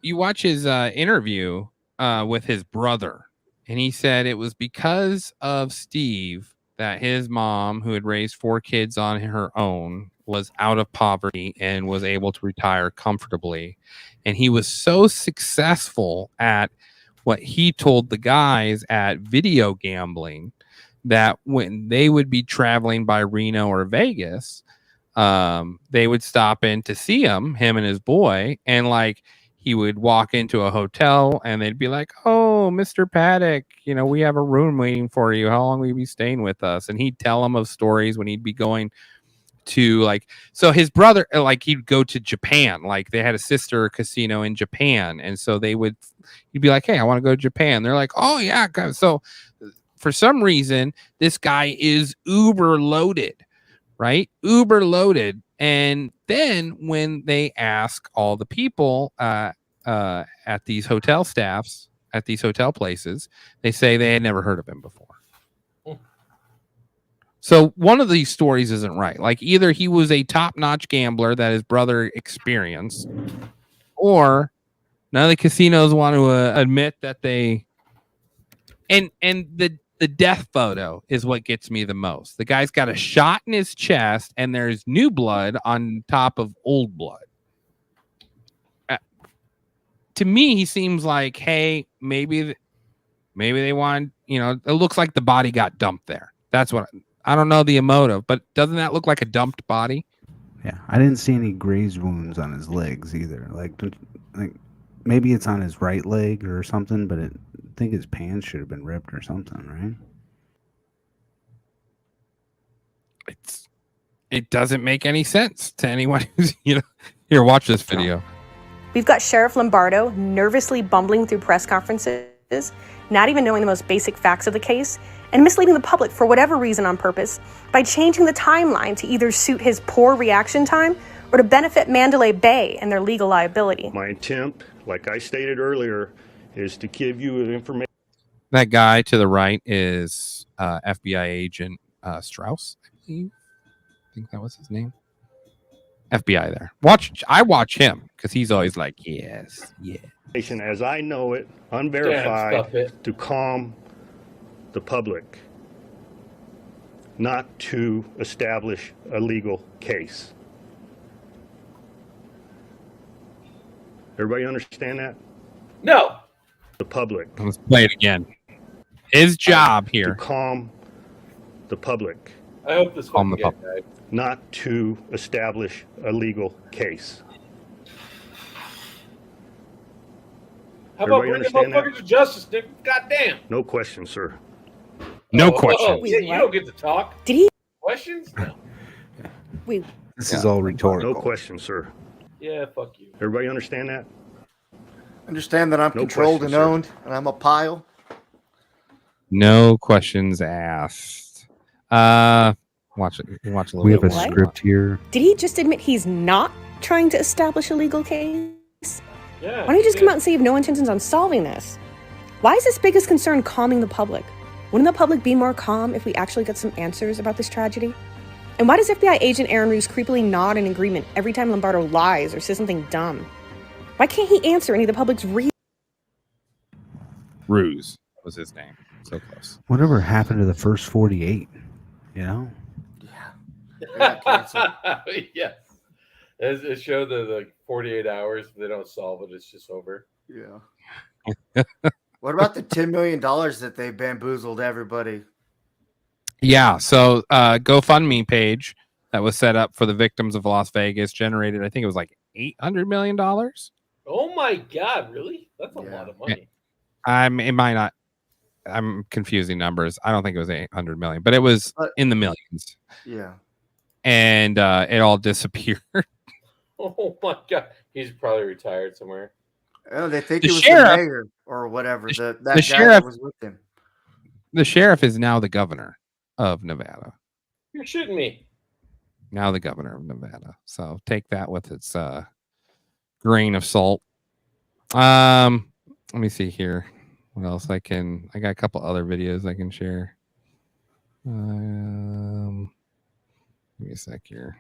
You watch his interview with his brother, and he said it was because of Steve that his mom, who had raised 4 kids on her own, was out of poverty and was able to retire comfortably. And he was so successful at what he told the guys at video gambling that when they would be traveling by Reno or Vegas, they would stop in to see him and his boy. And like, he would walk into a hotel and they'd be like, oh, Mr. Paddock, we have a room waiting for you. How long will you be staying with us? And he'd tell them of stories when he'd be going to so his brother, he'd go to Japan, like they had a sister casino in Japan. And so he'd be like, hey, I want to go to Japan. They're like, oh yeah. So for some reason, this guy is uber loaded, right? Uber loaded. And then when they ask all the people at these hotel staffs, at these hotel places, they say they had never heard of him before. So one of these stories isn't right. Like either he was a top-notch gambler that his brother experienced, or none of the casinos want to admit that they. And the death photo is what gets me the most. The guy's got a shot in his chest, and there's new blood on top of old blood. To me, he seems like, hey, maybe they want, it looks like the body got dumped there. That's what I don't know the motive, but doesn't that look like a dumped body? Yeah, I didn't see any grazed wounds on his legs either. Like maybe it's on his right leg or something, but I think his pants should have been ripped or something, right? It doesn't make any sense to anyone who's here. Watch this video. We've got Sheriff Lombardo nervously bumbling through press conferences, not even knowing the most basic facts of the case, and misleading the public for whatever reason on purpose by changing the timeline to either suit his poor reaction time or to benefit Mandalay Bay and their legal liability. My intent, like I stated earlier, is to give you information. That guy to the right is FBI agent Strauss, I believe. I think that was his name. FBI there. I watch him because he's always like, yes, yeah. As I know it, unverified, to calm the public, not to establish a legal case. Everybody understand that? No. The public. Let's play it again. His job here. To calm the public. I hope this calm one the public. Not to establish a legal case. How about Everybody bringing understand that? motherfuckers to justice, Nick? Goddamn. No question, sir. No question. Yeah, you don't get to talk. Did he? Questions? No. Wait. This is all rhetorical. No question, sir. Yeah, fuck you. Everybody understand that? Understand that I'm No controlled question, and sir. owned, and I'm a pile. No questions asked. Watch it. Watch a little We have bit a more. script here. Did he just admit he's not trying to establish a legal case? Yeah. Why don't you just come out and say you have no intentions on solving this? Why is his biggest concern calming the public? Wouldn't the public be more calm if we actually get some answers about this tragedy? And why does FBI agent Aaron Roos creepily nod in agreement every time Lombardo lies or says something dumb? Why can't he answer any of the public's Ruse was his name. So close. Whatever happened to the first 48? You know? Yeah. It showed that like 48 hours, if they don't solve it, it's just over. Yeah. What about the $10 million that they bamboozled everybody? Yeah. So GoFundMe page that was set up for the victims of Las Vegas generated, I think it was like $800 million. Oh my God, really? That's a lot of money. It might not. I'm confusing numbers. I don't think it was 800 million, but it was in the millions. Yeah. And it all disappeared. Oh my God. He's probably retired somewhere. Oh, they think The it was sheriff- the mayor or whatever. That the guy sheriff- that was with him. The sheriff is now the governor of Nevada. You're shitting me. Now the governor of Nevada. So take that with its grain of salt. Let me see here. What else I got a couple other videos I can share. Give me a sec here.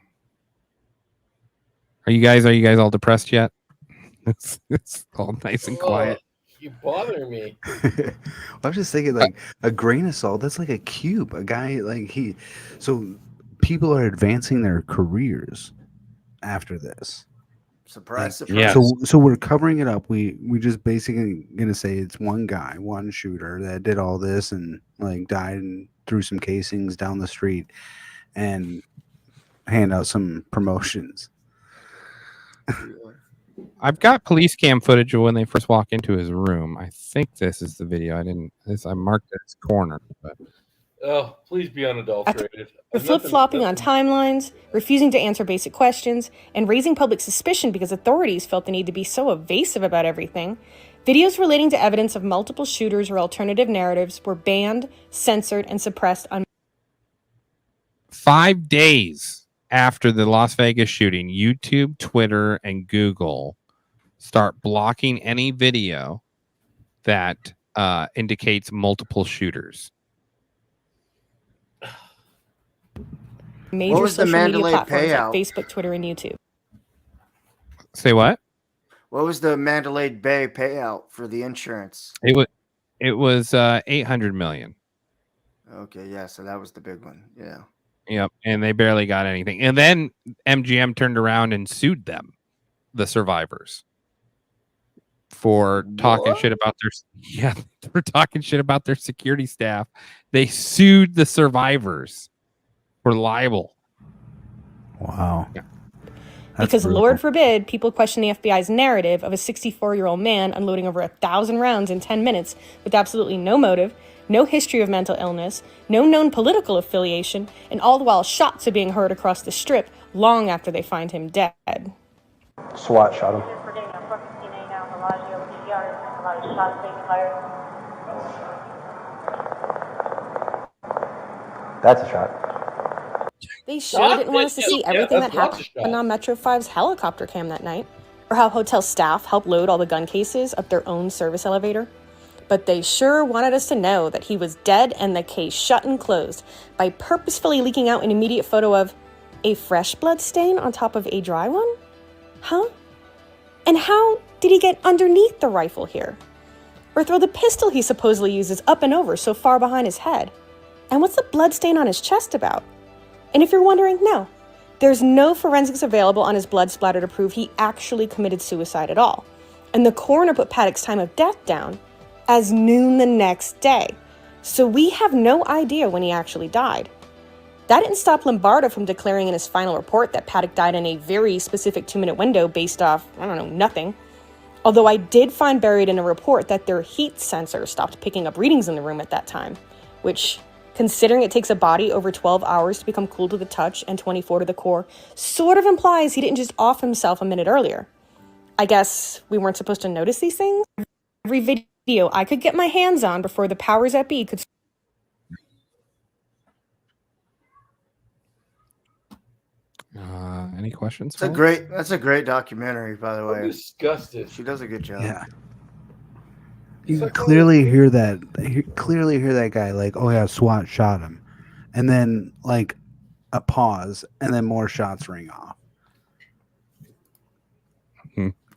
Are you guys all depressed yet? It's all nice and quiet. You bother me. I was just thinking, like, a grain of salt, that's like a cube. A guy, like, so people are advancing their careers after this. Surprise, surprise. Yes. So we're covering it up. We just basically gonna say it's one guy, one shooter that did all this and like died and threw some casings down the street and hand out some promotions. I've got police cam footage of when they first walk into his room. I think this is the video. I marked it as corner, but Oh, please be unadulterated. The flip-flopping on timelines, refusing to answer basic questions, and raising public suspicion because authorities felt the need to be so evasive about everything. Videos relating to evidence of multiple shooters or alternative narratives were banned, censored, and suppressed on 5 days after the Las Vegas shooting, YouTube, Twitter, and Google start blocking any video that indicates multiple shooters. major social media Mandalay platforms payout? like Facebook, Twitter, and YouTube. Say what? What was the Mandalay Bay payout for the insurance? It was 800 million. Okay, yeah, so that was the big one. Yeah. Yep, and they barely got anything. And then MGM turned around and sued them, the survivors, for talking shit about for talking shit about their security staff. They sued the survivors for libel. Wow. Yeah. Because Lord forbid people question the FBI's narrative of a 64-year-old man unloading over 1,000 rounds in 10 minutes with absolutely no motive, no history of mental illness, no known political affiliation, and all the while shots are being heard across the strip long after they find him dead. SWAT shot him. That's a shot. They sure didn't want us to see everything that happened on Metro 5's helicopter cam that night, or how hotel staff helped load all the gun cases up their own service elevator. But they sure wanted us to know that he was dead and the case shut and closed by purposefully leaking out an immediate photo of a fresh blood stain on top of a dry one? Huh? And how did he get underneath the rifle here? Or throw the pistol he supposedly uses up and over so far behind his head? And what's the blood stain on his chest about? And if you're wondering, no, there's no forensics available on his blood splatter to prove he actually committed suicide at all. And the coroner put Paddock's time of death down as noon the next day. So we have no idea when he actually died. That didn't stop Lombardo from declaring in his final report that Paddock died in a very specific 2-minute window based off, nothing. Although I did find buried in a report that their heat sensor stopped picking up readings in the room at that time, which, considering it takes a body over 12 hours to become cool to the touch and 24 to the core, sort of implies he didn't just off himself a minute earlier. I guess we weren't supposed to notice these things? Every video I could get my hands on before the powers that be could... Any questions? That's a great documentary, by the way. I'm disgusted. She does a good job. Yeah. You can clearly hear that guy like, oh yeah, SWAT shot him. And then like a pause and then more shots ring off.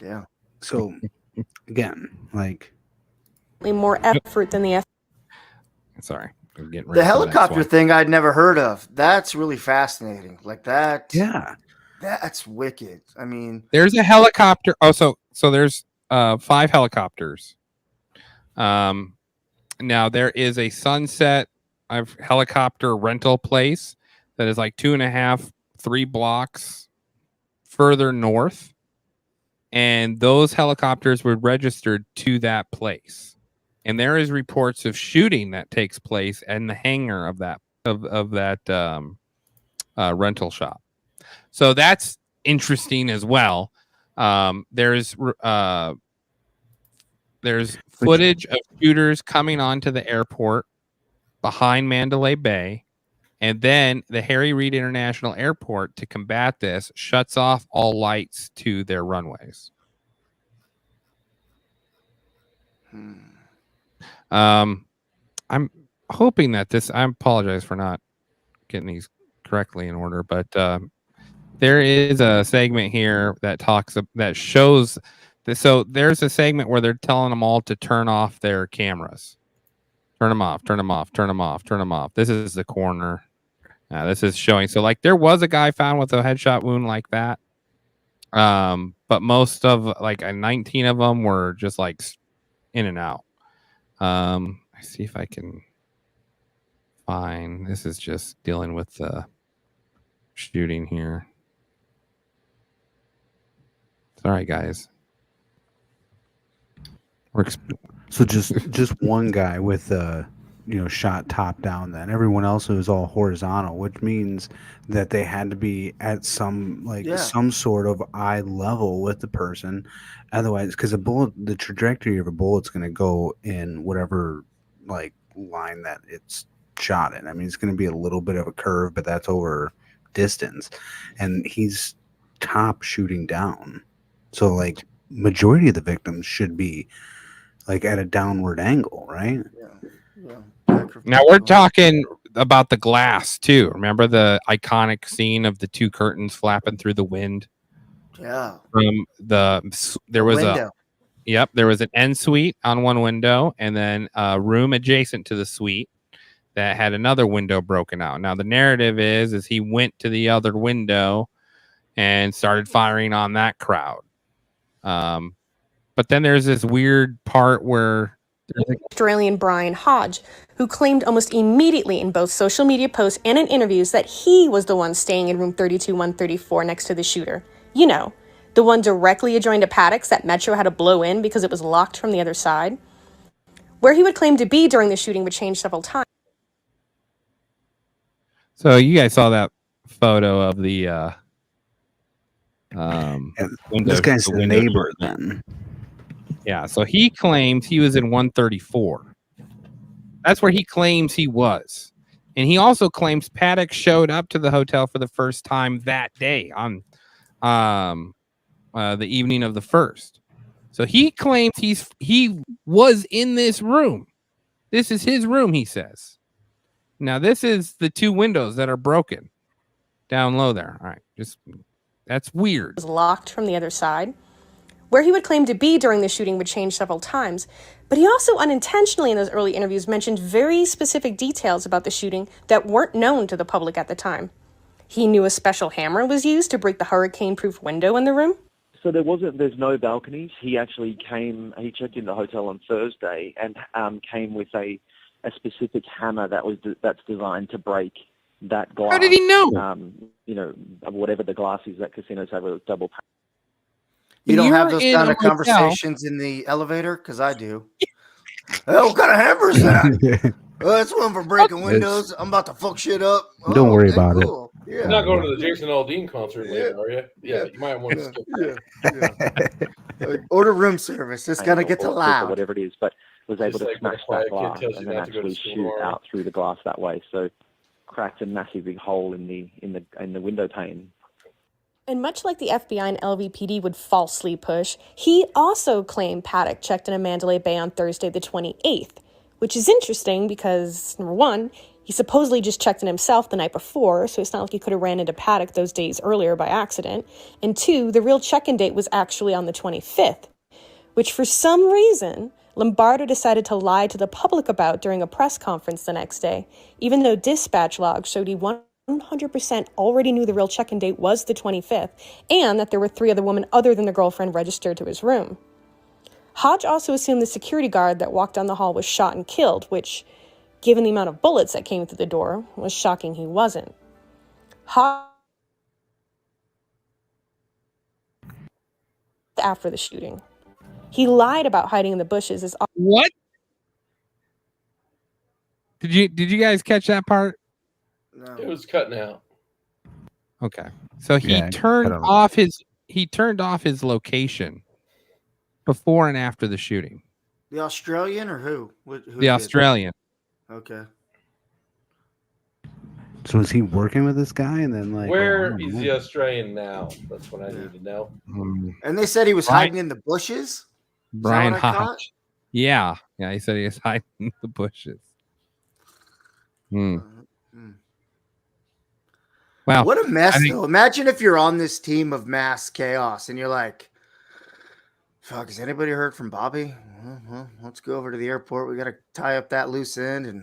Yeah. So again, like more effort than the Sorry. I'm getting ready The for the next helicopter one. thing I'd never heard of. That's really fascinating. Like that. Yeah. That's wicked. I mean, There's a helicopter. Oh, so there's 5 helicopters. Now there is a Sunset helicopter rental place that is like 2.5, 3 blocks further north, and those helicopters were registered to that place. And there is reports of shooting that takes place in the hangar of that rental shop. So that's interesting as well. There's footage of shooters coming onto the airport behind Mandalay Bay, and then the Harry Reid International Airport, to combat this, shuts off all lights to their runways. I'm hoping that this, I apologize for not getting these correctly in order, but there is a segment here that shows this. So there's a segment where they're telling them all to turn off their cameras. Turn them off, turn them off, turn them off, turn them off. This is the corner. This is showing. So like there was a guy found with a headshot wound like that. But most of like 19 of them were just like in and out. I see if I can find, this is just dealing with the shooting here. Sorry, guys. So just one guy with shot top down. Then everyone else was all horizontal, which means that they had to be at some sort of eye level with the person. Otherwise, because the trajectory of a bullet's going to go in whatever like line that it's shot in. I mean, it's going to be a little bit of a curve, but that's over distance, and he's top shooting down. So like majority of the victims should be like at a downward angle, right? Yeah. Now we're talking about the glass too. Remember the iconic scene of the two curtains flapping through the wind? Yeah. From there was window. There was an en suite on one window, and then a room adjacent to the suite that had another window broken out. Now the narrative is he went to the other window and started firing on that crowd. But then there's this weird part where Australian Brian Hodge, who claimed almost immediately in both social media posts and in interviews that he was the one staying in room 32134 next to the shooter. You know, the one directly adjoined to Paddock's that Metro had to blow in because it was locked from the other side. Where he would claim to be during the shooting would change several times. So you guys saw that photo of the this guy's the neighbor then. Yeah, so he claims he was in 134. That's where he claims he was. And he also claims Paddock showed up to the hotel for the first time that day on the evening of the 1st. So he claims he was in this room. This is his room, he says. Now, this is the two windows that are broken down low there. All right, that's weird. Was locked from the other side. Where he would claim to be during the shooting would change several times, but he also unintentionally in those early interviews mentioned very specific details about the shooting that weren't known to the public at the time. He knew a special hammer was used to break the hurricane-proof window in the room. So there's no balconies. He actually he checked in the hotel on Thursday and came with a specific hammer that's designed to break that glass. How did he know? Whatever the glass is that casinos have a double. You don't have those kind of conversations in the elevator? Because I do. Hey, what kind of hammer is that? That's one for breaking windows. I'm about to fuck shit up. Don't worry about cool. it. Yeah. You're not going to the Jason Aldean concert later, are you? Yeah, you might want to skip. Order room service. It's going to get too loud. Or whatever it is, but was able to smash that glass and then actually shoot out through the glass that way. So cracked a massive big hole in the window pane. And much like the FBI and LVPD would falsely push, he also claimed Paddock checked in a Mandalay Bay on Thursday the 28th, which is interesting because, number one, he supposedly just checked in himself the night before, so it's not like he could have ran into Paddock those days earlier by accident. And two, the real check-in date was actually on the 25th, which for some reason, Lombardo decided to lie to the public about during a press conference the next day, even though dispatch logs showed he 100% already knew the real check-in date was the 25th, and that there were 3 other women other than the girlfriend registered to his room. Hodge also assumed the security guard that walked down the hall was shot and killed, which, given the amount of bullets that came through the door, was shocking he wasn't. After the shooting, he lied about hiding in the bushes. What? Did you guys catch that part? No. It was cutting out. Okay. So he turned off his location before and after the shooting. The Australian or who? The Australian. Okay. So is he working with this guy and then where is the Australian now? That's what I need to know. And they said he was hiding in the bushes. Brian Hodge. Yeah. He said he was hiding in the bushes. Wow. What a mess, though. Imagine if you're on this team of mass chaos and you're like, fuck, has anybody heard from Bobby? Well, let's go over to the airport. We got to tie up that loose end. And,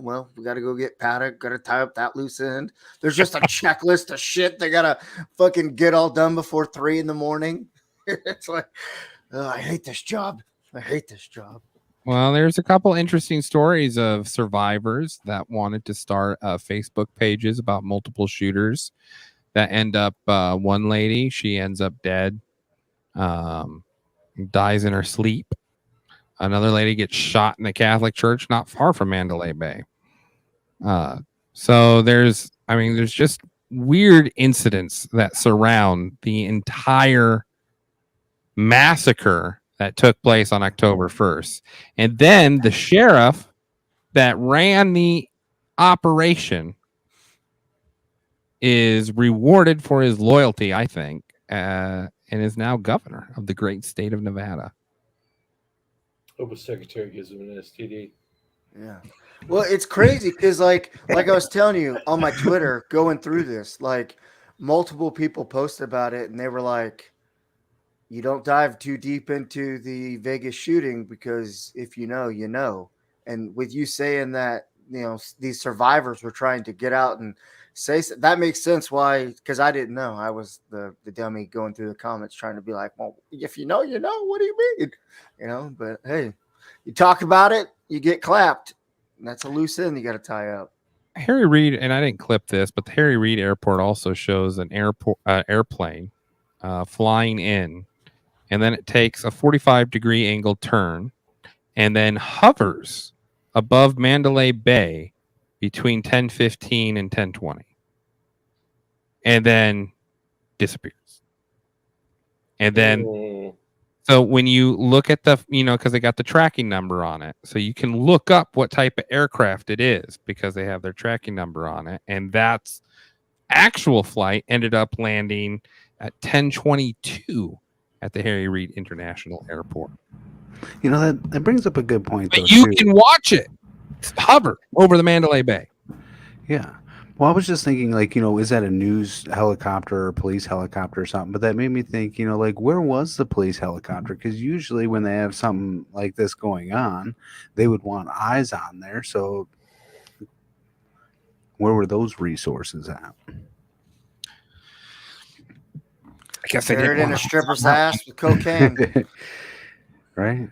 well, we got to go get Paddock. Got to tie up that loose end. There's just a checklist of shit they got to fucking get all done before 3 a.m. It's like, I hate this job. I hate this job. Well, there's a couple interesting stories of survivors that wanted to start Facebook pages about multiple shooters that end up, one lady, she ends up dead, dies in her sleep. Another lady gets shot in the Catholic Church not far from Mandalay Bay. So there's just weird incidents that surround the entire massacre that took place on October 1st. And then the sheriff that ran the operation is rewarded for his loyalty, I think, and is now governor of the great state of Nevada. Hope his secretary gives him an STD. Yeah. Well, it's crazy because like I was telling you on my Twitter, going through this, like multiple people posted about it, and they were like, "You don't dive too deep into the Vegas shooting because if you know, you know." And with you saying that, these survivors were trying to get out and say that makes sense. Why? Because I didn't know. I was the dummy going through the comments trying to be like, "Well, if you know, you know. What do you mean?" But hey, you talk about it, you get clapped. And that's a loose end you got to tie up. Harry Reid, and I didn't clip this, but the Harry Reid Airport also shows an airplane flying in, and then it takes a 45-degree angle turn, and then hovers above Mandalay Bay between 10:15 and 10:20, and then disappears. And then, so when you look at the, because they got the tracking number on it, so you can look up what type of aircraft it is because they have their tracking number on it, and that's actual flight ended up landing at 10:22 at the Harry Reid International Airport. That brings up a good point. But you can watch it hover over the Mandalay Bay. Yeah. Well, I was just thinking, is that a news helicopter or police helicopter or something? But that made me think, where was the police helicopter? Because usually when they have something like this going on, they would want eyes on there. So where were those resources at? I guess they didn't in a stripper's ass with cocaine. Right?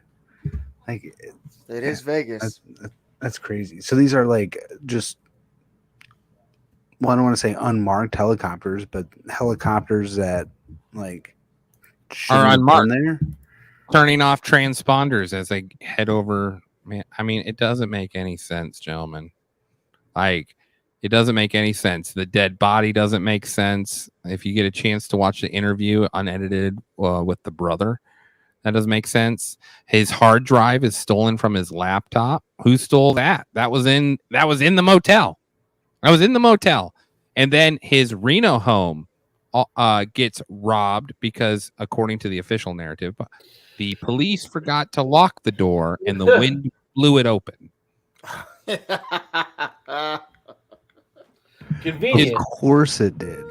It is Vegas. That's crazy. So these are just, well, I don't want to say unmarked helicopters, but helicopters that are unmarked there, turning off transponders as they head over. Man, I mean, it doesn't make any sense, gentlemen. It doesn't make any sense. The dead body doesn't make sense. If you get a chance to watch the interview unedited with the brother, that doesn't make sense. His hard drive is stolen from his laptop. Who stole that? That was in the motel. I was in the motel. And then his Reno home gets robbed because, according to the official narrative, the police forgot to lock the door and the wind blew it open. Convenient. Of course it did.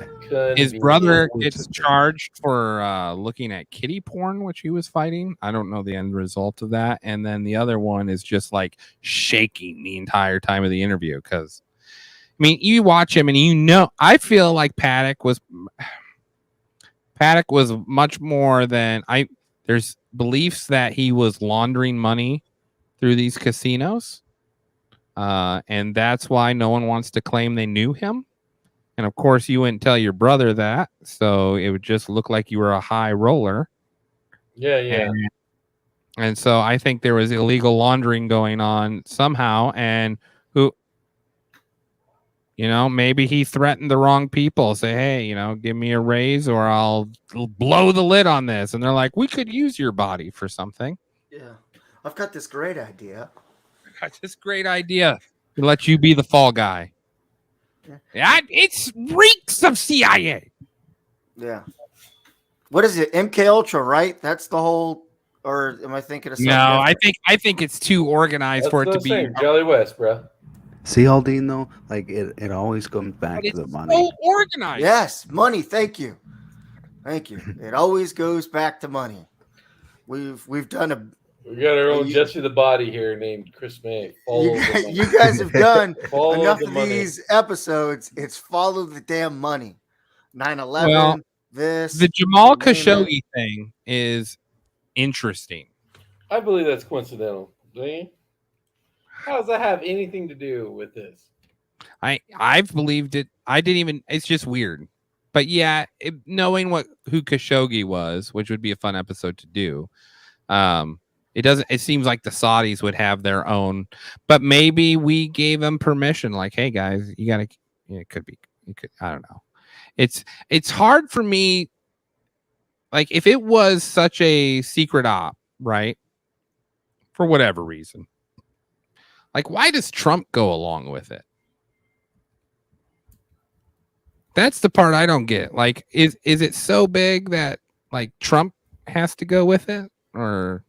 His brother gets charged for looking at kiddie porn, which he was fighting. I don't know the end result of that. And then the other one is just shaking the entire time of the interview because, I mean, you watch him and I feel like Paddock was much more than there's beliefs that he was laundering money through these casinos. And that's why no one wants to claim they knew him. And of course, you wouldn't tell your brother that. So it would just look like you were a high roller. Yeah. And so I think there was illegal laundering going on somehow. And maybe he threatened the wrong people. Say, hey, give me a raise or I'll blow the lid on this. And they're like, we could use your body for something. Yeah. I've got this great idea. To let you be the fall guy. Yeah, it's reeks of CIA. Yeah. What is it? MK Ultra, right? That's the whole. Or am I thinking of something? No, I think it's too organized for it to be Jelly West, bro. See, Aldine, though, it always comes back to the money. So organized. Yes, money. Thank you. It always goes back to money. We've done We got our own Jesse the Body here named Chris May. You guys have done enough of these episodes. It's follow the damn money. 9/11. Well, the Jamal Khashoggi thing is interesting. I believe that's coincidental. Do you? How does that have anything to do with this? I've believed it. I didn't even. It's just weird. But yeah, knowing who Khashoggi was, which would be a fun episode to do. It seems like the Saudis would have their own, but maybe we gave them permission. Like, hey guys, you gotta. It could be. I don't know. It's hard for me. Like, if it was such a secret op, right? For whatever reason, like, why does Trump go along with it? That's the part I don't get. Like, is it so big that Trump has to go with it, or?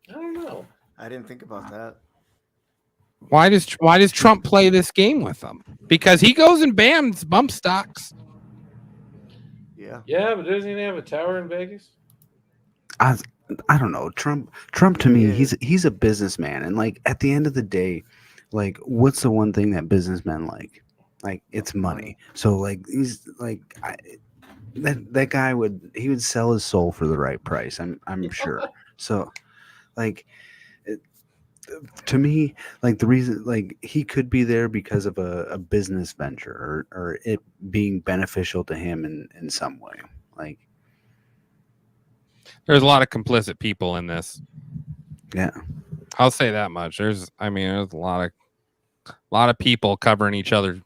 I don't know. I didn't think about that. Why does Trump play this game with them? Because he goes and bans bump stocks. Yeah. Yeah, but doesn't he have a tower in Vegas? I don't know. Trump to me, he's a businessman, and like at the end of the day, like what's the one thing that businessmen like? Like it's money. So like he's like that guy would sell his soul for the right price. I'm sure. So like to me, like the reason like he could be there because of a business venture or it being beneficial to him in some way. Like there's a lot of complicit people in this. Yeah. I'll say that much. There's a lot of people covering each other.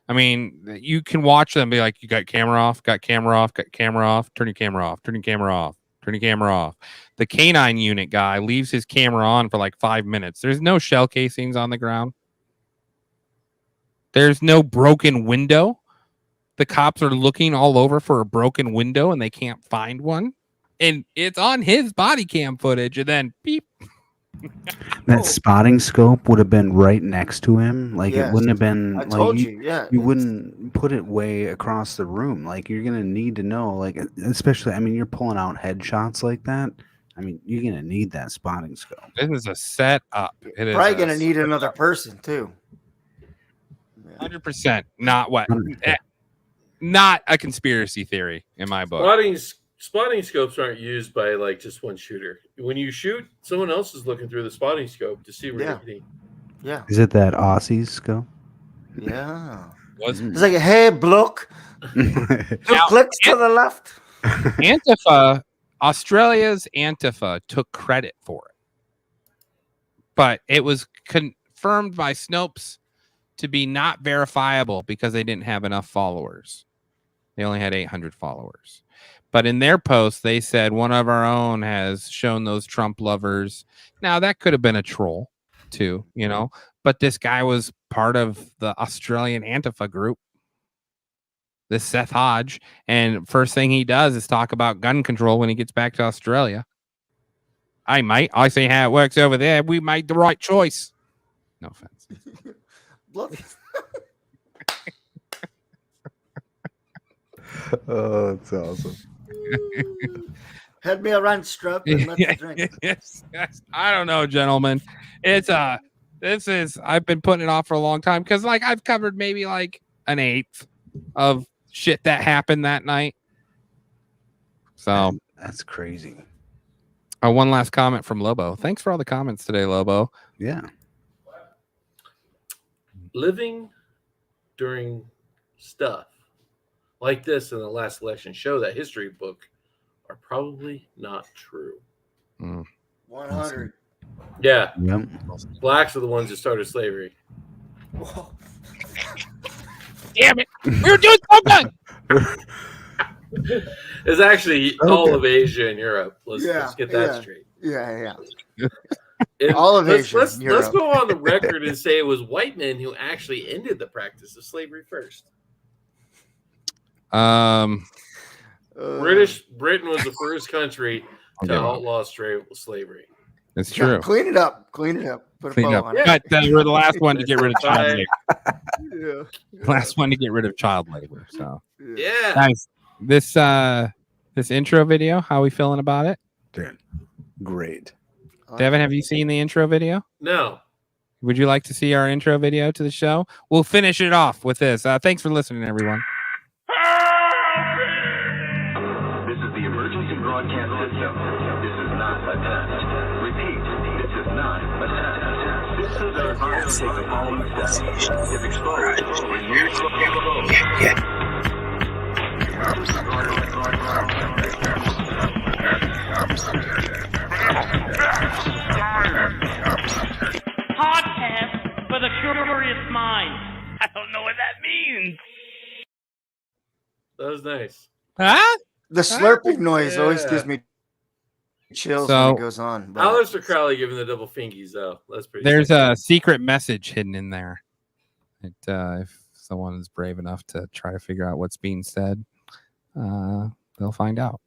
I mean, you can watch them be like, you got camera off, got camera off, got camera off, turn your camera off, turn your camera off, turn your camera off. The canine unit guy leaves his camera on for like 5 minutes. There's no shell casings on the ground. There's no broken window. The cops are looking all over for a broken window and they can't find one. And it's on his body cam footage. And then beep. That spotting scope would have been right next to him. Like Yes. it wouldn't have been. I like told you, yeah. You wouldn't put it way across the room. Like you're gonna need to know. Like especially, I mean, you're pulling out headshots like that. I mean, you're gonna need that spotting scope. This is a setup. It is Probably gonna need another person too. 100%. Not what? Not a conspiracy theory in my book. Spotting scopes aren't used by like just one shooter. When you shoot, someone else is looking through the spotting scope to see where you're hitting. Yeah. Is it that Aussies scope? Yeah. Was It's like, hey, bloke. 2 clicks to the left. Antifa, Australia's Antifa took credit for it. But it was confirmed by Snopes to be not verifiable because they didn't have enough followers. They only had 800 followers. But in their post, they said one of our own has shown those Trump lovers. Now, that could have been a troll, too, you know. But this guy was part of the Australian Antifa group, this Seth Hodge. And first thing he does is talk about gun control when he gets back to Australia. Hey, mate, I see how it works over there. We made the right choice. No offense. Look. Oh, that's awesome. Had me around strap and let's drink. Yes. I don't know, gentlemen. It's I've been putting it off for a long time because like I've covered maybe like an eighth of shit that happened that night. So that's crazy. One last comment from Lobo. Thanks for all the comments today, Lobo. Yeah. Living during stuff like this in the last election show that history book are probably not true. 100. Yeah. Yep. Blacks are the ones that started slavery. Whoa. Damn it. We were doing something. It's actually all of Asia and Europe. Let's get that straight. Yeah. All of Asia. Let's go on the record and say it was white men who actually ended the practice of slavery first. Britain was the first country to outlaw slavery. It's true. Clean it up. Put a bow on it. But we're the last one to get rid of child labor. Yeah. Last one to get rid of child labor. So yeah. Guys, this intro video, how are we feeling about it? Dude, great. Devin, have you seen the intro video? No. Would you like to see our intro video to the show? We'll finish it off with this. Thanks for listening, everyone. This is the emergency broadcast system. This is not a test. Repeat, this is not a test. This is our advice to take the following steps. If exposed, remove the Podcast for the curious mind. I don't know what that means. That was nice. Huh? The slurping noise always gives me chills when it goes on. But Aleister Crowley giving the double fingies, though. That's pretty. There's a secret message hidden in there. If someone is brave enough to try to figure out what's being said, they'll find out.